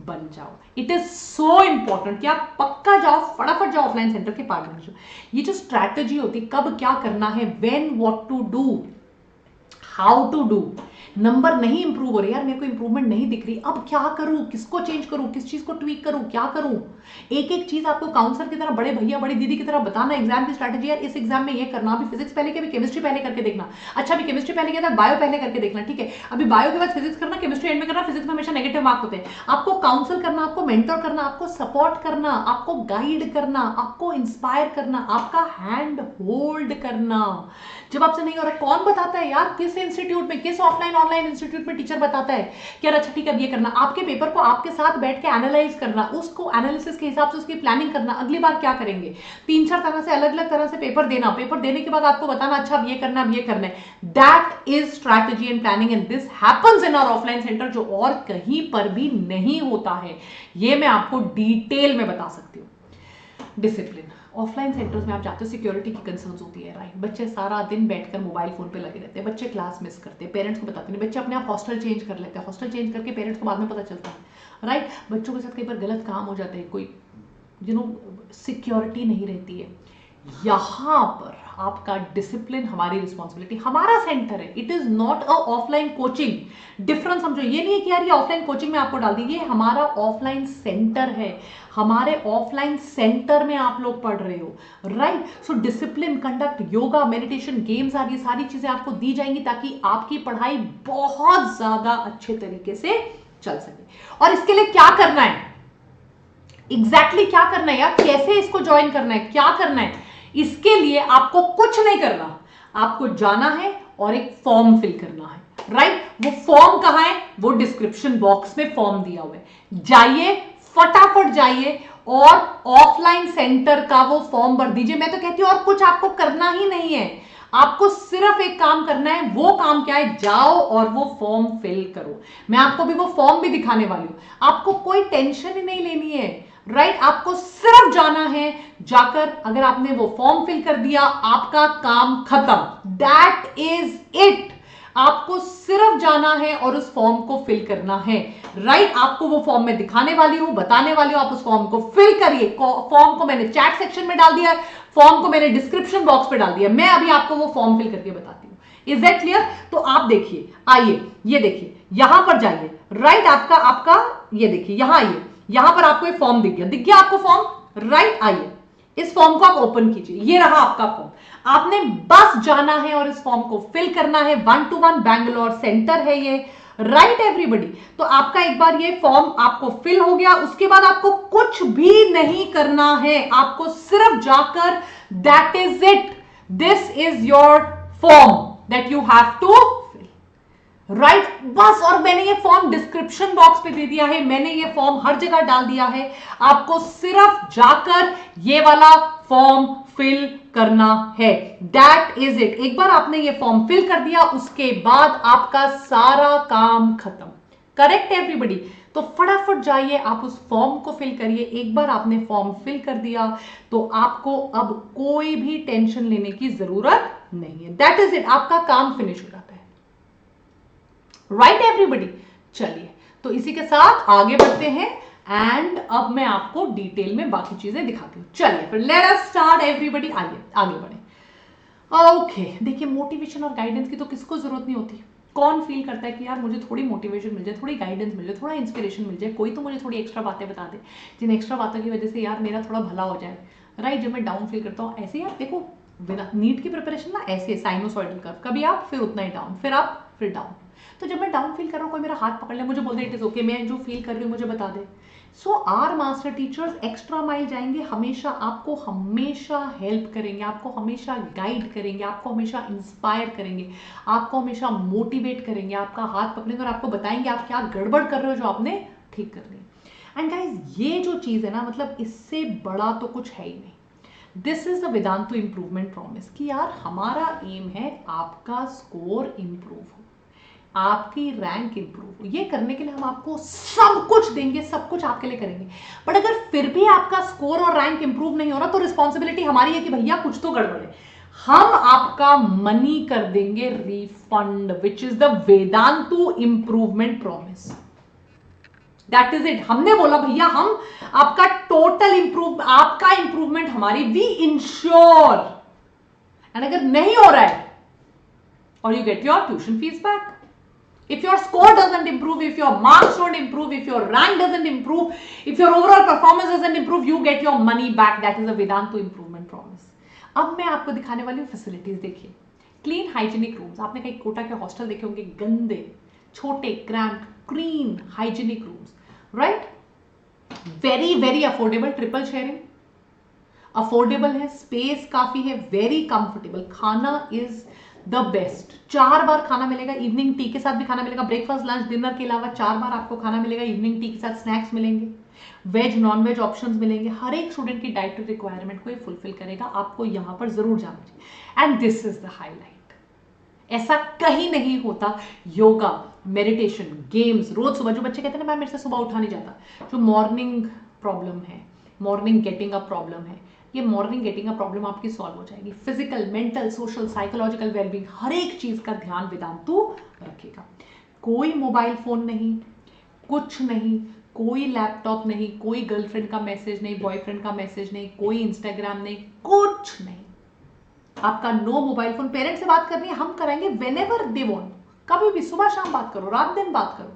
बन जाओ। इट इज सो इंपॉर्टेंट कि आप पक्का जाओ, फटाफट जाओ, ऑफलाइन सेंटर के पार्ट बन जाओ। ये जो स्ट्रैटेजी होती है, कब क्या करना है, when what to do, how to do, number नहीं इंप्रूव हो रहे, यार मेरे को इंप्रूवमेंट नहीं दिख रही, अब क्या करूं, किसको चेंज करूं, किस चीज को ट्वीक करूं, क्या करूं, एक एक चीज आपको काउंसलर की तरह, बड़े भैया बड़ी दीदी की तरह बताना। एग्जाम की स्ट्रैटेजी, यार इस एग्जाम में ये करना, अभी फिजिक्स पहले के, केमिस्ट्री पहले करके देखना, अच्छा अभी केमिस्ट्री पहले किया था, बायो पहले करके देखना, ठीक है, अभी बायो के बाद फिजिक्स करना, केमिस्ट्री एंड में करना, फिजिक्स में हमेशा नेगेटिव मार्क होते हैं। आपको काउंसल करना, आपको मेंटर करना, आपको सपोर्ट करना, आपको गाइड करना, आपको इंस्पायर करना, आपका हैंड होल्ड करना। जब आपसे नहीं हो रहा, कौन बताता है यार, किस से इंस्टीट्यूट में, किस ऑफलाइन ऑनलाइन इंस्टीट्यूट में टीचर बताता है कि यार अच्छा ठीक है अब ये करना, आपके पेपर को आपके साथ बैठ के एनालाइज करना, उसको एनालिसिस के हिसाब से उसकी प्लानिंग करना, अगली बार क्या करेंगे, 3-4 तरह से अलग अलग तरह से पेपर देना, पेपर देने के बाद आपको बताना अच्छा अब ये करना, अब ये करना है। That is strategy and planning and this happens in our offline centre, जो और कहीं पर भी नहीं होता है। ये मैं आपको डिटेल में बता सकती हूँ। डिसिप्लिन, ऑफलाइन सेंटर्स में आप जाते हो, सिक्योरिटी की कंसर्न्स होती है, राइट। बच्चे सारा दिन बैठकर मोबाइल फोन पे लगे रहते हैं, बच्चे क्लास मिस करते हैं, पेरेंट्स को बताते नहीं, बच्चे अपने आप हॉस्टल चेंज कर लेते हैं, हॉस्टल चेंज करके पेरेंट्स को बाद में पता चलता है, राइट। बच्चों के साथ कई बार गलत काम हो जाते हैं, कोई सिक्योरिटी नहीं रहती है। यहां पर आपका डिसिप्लिन हमारी रिस्पॉन्सिबिलिटी, हमारा सेंटर है, it is not a offline coaching. Difference समझो, ये नहीं है कि यार ये ऑफलाइन कोचिंग में आपको डाल दी, ये हमारा ऑफलाइन सेंटर है, हमारे ऑफलाइन सेंटर में आप लोग पढ़ रहे हो, right. So discipline, conduct, yoga, meditation, games, ये सारी चीजें आपको दी जाएंगी ताकि आपकी पढ़ाई बहुत ज्यादा अच्छे तरीके से चल सके। और इसके लिए क्या करना है, एग्जैक्टली क्या करना है यार, कैसे इसको ज्वाइन करना है, क्या करना है, इसके लिए आपको कुछ नहीं करना, आपको जाना है और एक फॉर्म फिल करना है, राइट। वो फॉर्म कहां है, वो डिस्क्रिप्शन बॉक्स में फॉर्म दिया हुआ है, जाइए फटाफट जाइए और ऑफलाइन सेंटर का वो फॉर्म भर दीजिए। मैं तो कहती हूं और कुछ आपको करना ही नहीं है, आपको सिर्फ एक काम करना है। वो काम क्या है, जाओ और वो फॉर्म फिल करो। मैं आपको भी वो फॉर्म भी दिखाने वाली हूं, आपको कोई टेंशन ही नहीं लेनी है, राइट। आपको सिर्फ जाना है, जाकर अगर आपने वो फॉर्म फिल कर दिया आपका काम खत्म, दैट इज इट। आपको सिर्फ जाना है और उस फॉर्म को फिल करना है, राइट। आपको वो फॉर्म मैं दिखाने वाली हूं, बताने वाली हूं, आप उस फॉर्म को फिल करिए। फॉर्म को मैंने चैट सेक्शन में डाल दिया, फॉर्म को मैंने डिस्क्रिप्शन बॉक्स पे डाल दिया, मैं अभी आपको वो फॉर्म फिल करके बताती हूं। Is that clear? तो आप देखिए, आइए, ये देखिए, यहां पर जाइए, राइट। आपका ये देखिए, यहां आइए, यहां पर आपको एक फॉर्म दिख गया आपको फॉर्म, राइट। आइए, इस फॉर्म को आप ओपन कीजिए, ये रहा आपका फॉर्म। आपने बस जाना है और इस फॉर्म को फिल करना है। 1-to-1 बैंगलोर सेंटर है ये, राइट एवरीबॉडी। तो आपका एक बार ये फॉर्म आपको फिल हो गया, उसके बाद आपको कुछ भी नहीं करना है, आपको सिर्फ जाकर, that is it, this is your form that you have to, right, बस। और मैंने ये फॉर्म डिस्क्रिप्शन बॉक्स पे दे दिया है, मैंने ये फॉर्म हर जगह डाल दिया है, आपको सिर्फ जाकर ये वाला फॉर्म फिल करना है, दैट इज इट। एक बार आपने ये फॉर्म फिल कर दिया, उसके बाद आपका सारा काम खत्म, करेक्ट एवरीबॉडी। तो फटाफट जाइए, आप उस फॉर्म को फिल करिए। एक बार आपने फॉर्म फिल कर दिया तो आपको अब कोई भी टेंशन लेने की जरूरत नहीं है, दैट इज इट, आपका काम फिनिश हो जाता है, राइट एवरीबॉडी। चलिए, तो इसी के साथ आगे बढ़ते हैं एंड अब मैं आपको डिटेल में बाकी चीजें दिखाती हूं। चलिए फिर लेट अस स्टार्ट एवरीबॉडी, आइए आगे बढ़े। ओके, देखिए, मोटिवेशन और गाइडेंस की तो किसको जरूरत नहीं होती। कौन फील करता है कि यार मुझे थोड़ी मोटिवेशन मिल जाए, थोड़ी गाइडेंस मिल जाए, थोड़ा इंस्पिरेशन मिल जाए, कोई तो मुझे थोड़ी एक्स्ट्रा बातें बता दे, जिन एक्स्ट्रा बातों की वजह से यार मेरा थोड़ा भला हो जाए, राइट। जब मैं डाउन फील करता हूँ ऐसे, यार देखो, बिना नीट की प्रिपरेशन ना ऐसे साइनोसॉइडल कर्व, कभी आप फिर उतना ही डाउन, फिर आप फिर डाउन। तो जब मैं डाउन फील कर रहा हूँ, कोई मेरा हाथ पकड़ ले, मुझे बोल दे इट इज ओके, मैं जो फील कर रही हूँ मुझे बता दे। So our master teachers extra mile जाएंगे, हमेशा आपको हमेशा हेल्प करेंगे, आपको हमेशा गाइड करेंगे, आपको हमेशा इंस्पायर करेंगे, आपको हमेशा मोटिवेट करेंगे, आपका हाथ पकड़ेंगे और आपको बताएंगे आप क्या गड़बड़ कर रहे हो जो आपने ठीक करनी है। एंड गाइज, ये जो चीज है ना, मतलब इससे बड़ा तो कुछ है ही नहीं। This is the Vedantu improvement promise कि यार हमारा एम है आपका स्कोर इंप्रूव हो, आपकी रैंक इंप्रूव हो। ये करने के लिए हम आपको सब कुछ देंगे, सब कुछ आपके लिए करेंगे। बट अगर फिर भी आपका स्कोर और रैंक इंप्रूव नहीं हो रहा तो रिस्पॉन्सिबिलिटी हमारी है कि भैया कुछ तो गड़बड़ है, हम आपका मनी कर देंगे refund, which is the Vedantu improvement promise, that is it. हमने बोला भैया हम आपका टोटल इंप्रूव, आपका इंप्रूवमेंट हमारी, वी इंश्योर। एंड अगर नहीं हो रहा है, और you get your tuition fees back. If your score doesn't improve, if your marks don't improve, if your rank doesn't improve, if your overall performance doesn't improve, you get your money back. That is a Vedantu improvement promise. अब मैं आपको दिखाने वाली हूँ facilities. देखिए, clean hygienic rooms, आपने कहीं कोटा के हॉस्टल देखे होंगे, गंदे, छोटे, cramped, clean hygienic rooms, right. Very very affordable, triple sharing, affordable है, स्पेस काफी है, वेरी कंफर्टेबल, खाना इज द बेस्ट। 4 बार खाना मिलेगा, इवनिंग टी के साथ भी खाना मिलेगा, ब्रेकफास्ट लंच डिनर के अलावा 4 बार आपको खाना मिलेगा, इवनिंग टी के साथ स्नैक्स मिलेंगे, वेज नॉन वेज ऑप्शंस मिलेंगे। हर एक स्टूडेंट की डाइटरी रिक्वायरमेंट को ये फुलफिल करेगा, आपको यहां पर जरूर जाना चाहिए। And this is the highlight, ऐसा कहीं नहीं होता। योगा, मेडिटेशन, गेम्स, रोज सुबह, जो बच्चे कहते हैं ना मैम मेरे से सुबह उठा नहीं जाता, जो मॉर्निंग प्रॉब्लम है, मॉर्निंग गेटिंग अप प्रॉब्लम है, ये मॉर्निंग गेटिंग अप प्रॉब्लम आपकी सॉल्व हो जाएगी। Physical, mental, social, psychological wellbeing, हर एक चीज का ध्यान वेदांतु रखेगा। कोई मोबाइल फोन नहीं, कुछ नहीं, कोई लैपटॉप नहीं, कोई गर्लफ्रेंड का मैसेज नहीं, बॉयफ्रेंड का मैसेज नहीं, कोई इंस्टाग्राम नहीं, कुछ नहीं। आपका नो मोबाइल फोन। पेरेंट्स से बात करनी है, हम कराएंगे व्हेनेवर दे वांट, कभी भी, सुबह शाम बात करो, रात दिन बात करो,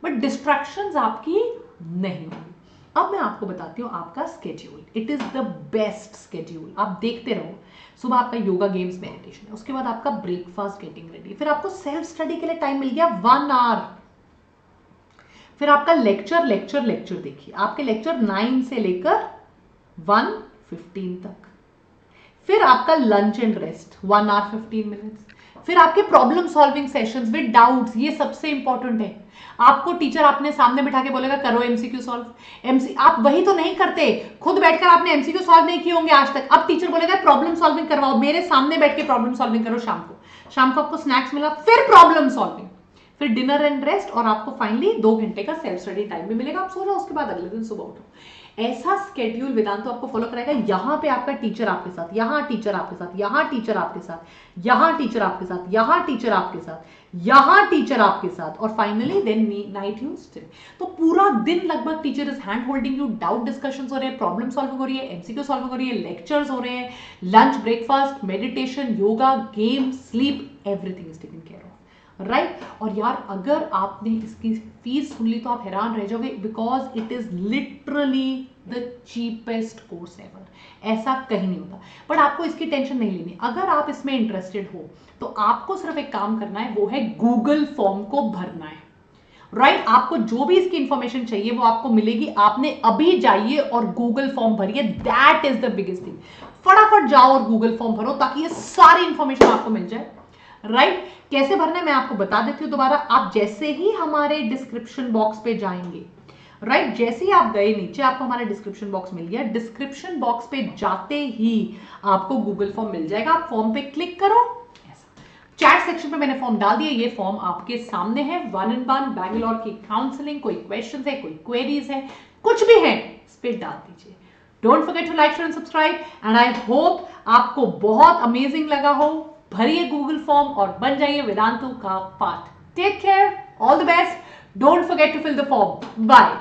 बट डिस्ट्रैक्शंस आपकी नहीं होंगी। अब मैं आपको बताती हूँ आपका schedule. It is the best schedule, आप देखते रहो। सुबह आपका योगा, गेम्स, मेडिटेशन है, उसके बाद आपका ब्रेकफास्ट, गेटिंग रेडी, फिर आपको सेल्फ स्टडी के लिए टाइम मिल गया 1 आवर, फिर आपका लेक्चर लेक्चर लेक्चर देखिए, आपके लेक्चर 9 से लेकर 1:15 तक, फिर आपका lunch and rest 1 hour 15 minutes, फिर आपके problem solving sessions with doubts, ये सबसे इंपॉर्टेंट है। आपको टीचर आपने सामने बिठा के बोलेगा करो एमसीक्यू सॉल्व, आप वही तो नहीं करते, खुद बैठकर आपने एमसीक्यू सॉल्व नहीं किए होंगे आज तक, अब टीचर बोलेगा प्रॉब्लम सॉल्विंग करवाओ, मेरे सामने बैठ के प्रॉब्लम सॉल्विंग करो। शाम को आपको स्नैक्स मिला, फिर प्रॉब्लम सॉल्विंग, फिर डिनर एंड रेस्ट, और आपको फाइनली 2 घंटे का सेल्फ स्टडी टाइम भी मिलेगा। आप सो जाओ, उसके बाद अगले दिन सुबह उठो। ऐसा स्केड्यूल वेदांत आपको फॉलो कराएगा। यहां पे आपका टीचर आपके साथ, यहां टीचर आपके साथ, यहां टीचर आपके साथ, यहां टीचर आपके साथ, यहां टीचर आपके साथ, यहां टीचर आपके साथ, और finally then night you stay. तो पूरा दिन लगभग teacher is hand holding you, doubt discussions हो रहे हैं, प्रॉब्लम सॉल्विंग हो रही है, एमसीक्यू सॉल्विंग हो रही है, लेक्चर्स हो रहे हैं, lunch, breakfast, meditation, yoga, game, sleep, everything is taken care of, right. और यार अगर आपने इसकी फीस सुन ली तो आप हैरान रह जाओगे, because it is literally the cheapest course ever. ऐसा कहीं नहीं होता, बट आपको इसकी टेंशन नहीं लेनी। अगर आप इसमें इंटरेस्टेड हो तो आपको सिर्फ एक काम करना है, वो है गूगल फॉर्म को भरना है, राइट। आपको जो भी इसकी इंफॉर्मेशन चाहिए वो आपको मिलेगी, आपने अभी जाइए और गूगल फॉर्म भरिए, that is the biggest thing. फटाफट जाओ और गूगल फॉर्म भरो ताकि ये सारी इंफॉर्मेशन आपको मिल जाए, राइट। कैसे भरना है मैं आपको बता देती हूं दोबारा। आप जैसे ही हमारे डिस्क्रिप्शन बॉक्स पे जाएंगे, राइट, जैसे ही आप गए नीचे आपको हमारा डिस्क्रिप्शन बॉक्स मिल गया, डिस्क्रिप्शन बॉक्स पे जाते ही आपको गूगल फॉर्म मिल जाएगा, आप फॉर्म पे क्लिक करो। चैट सेक्शन पे मैंने फॉर्म डाल दिया, ये फॉर्म आपके सामने है। 1-on-1 बैंगलोर की काउंसलिंग, कोई क्वेश्चन है, कोई क्वेरीज है, कुछ भी है, इस पे डाल दीजिए। Don't forget to like, share and subscribe, and I hope आपको बहुत अमेजिंग लगा हो। भरिए गूगल फॉर्म और बन जाइए वेदांतु का part. Take care, all the best, don't forget to fill the form, bye.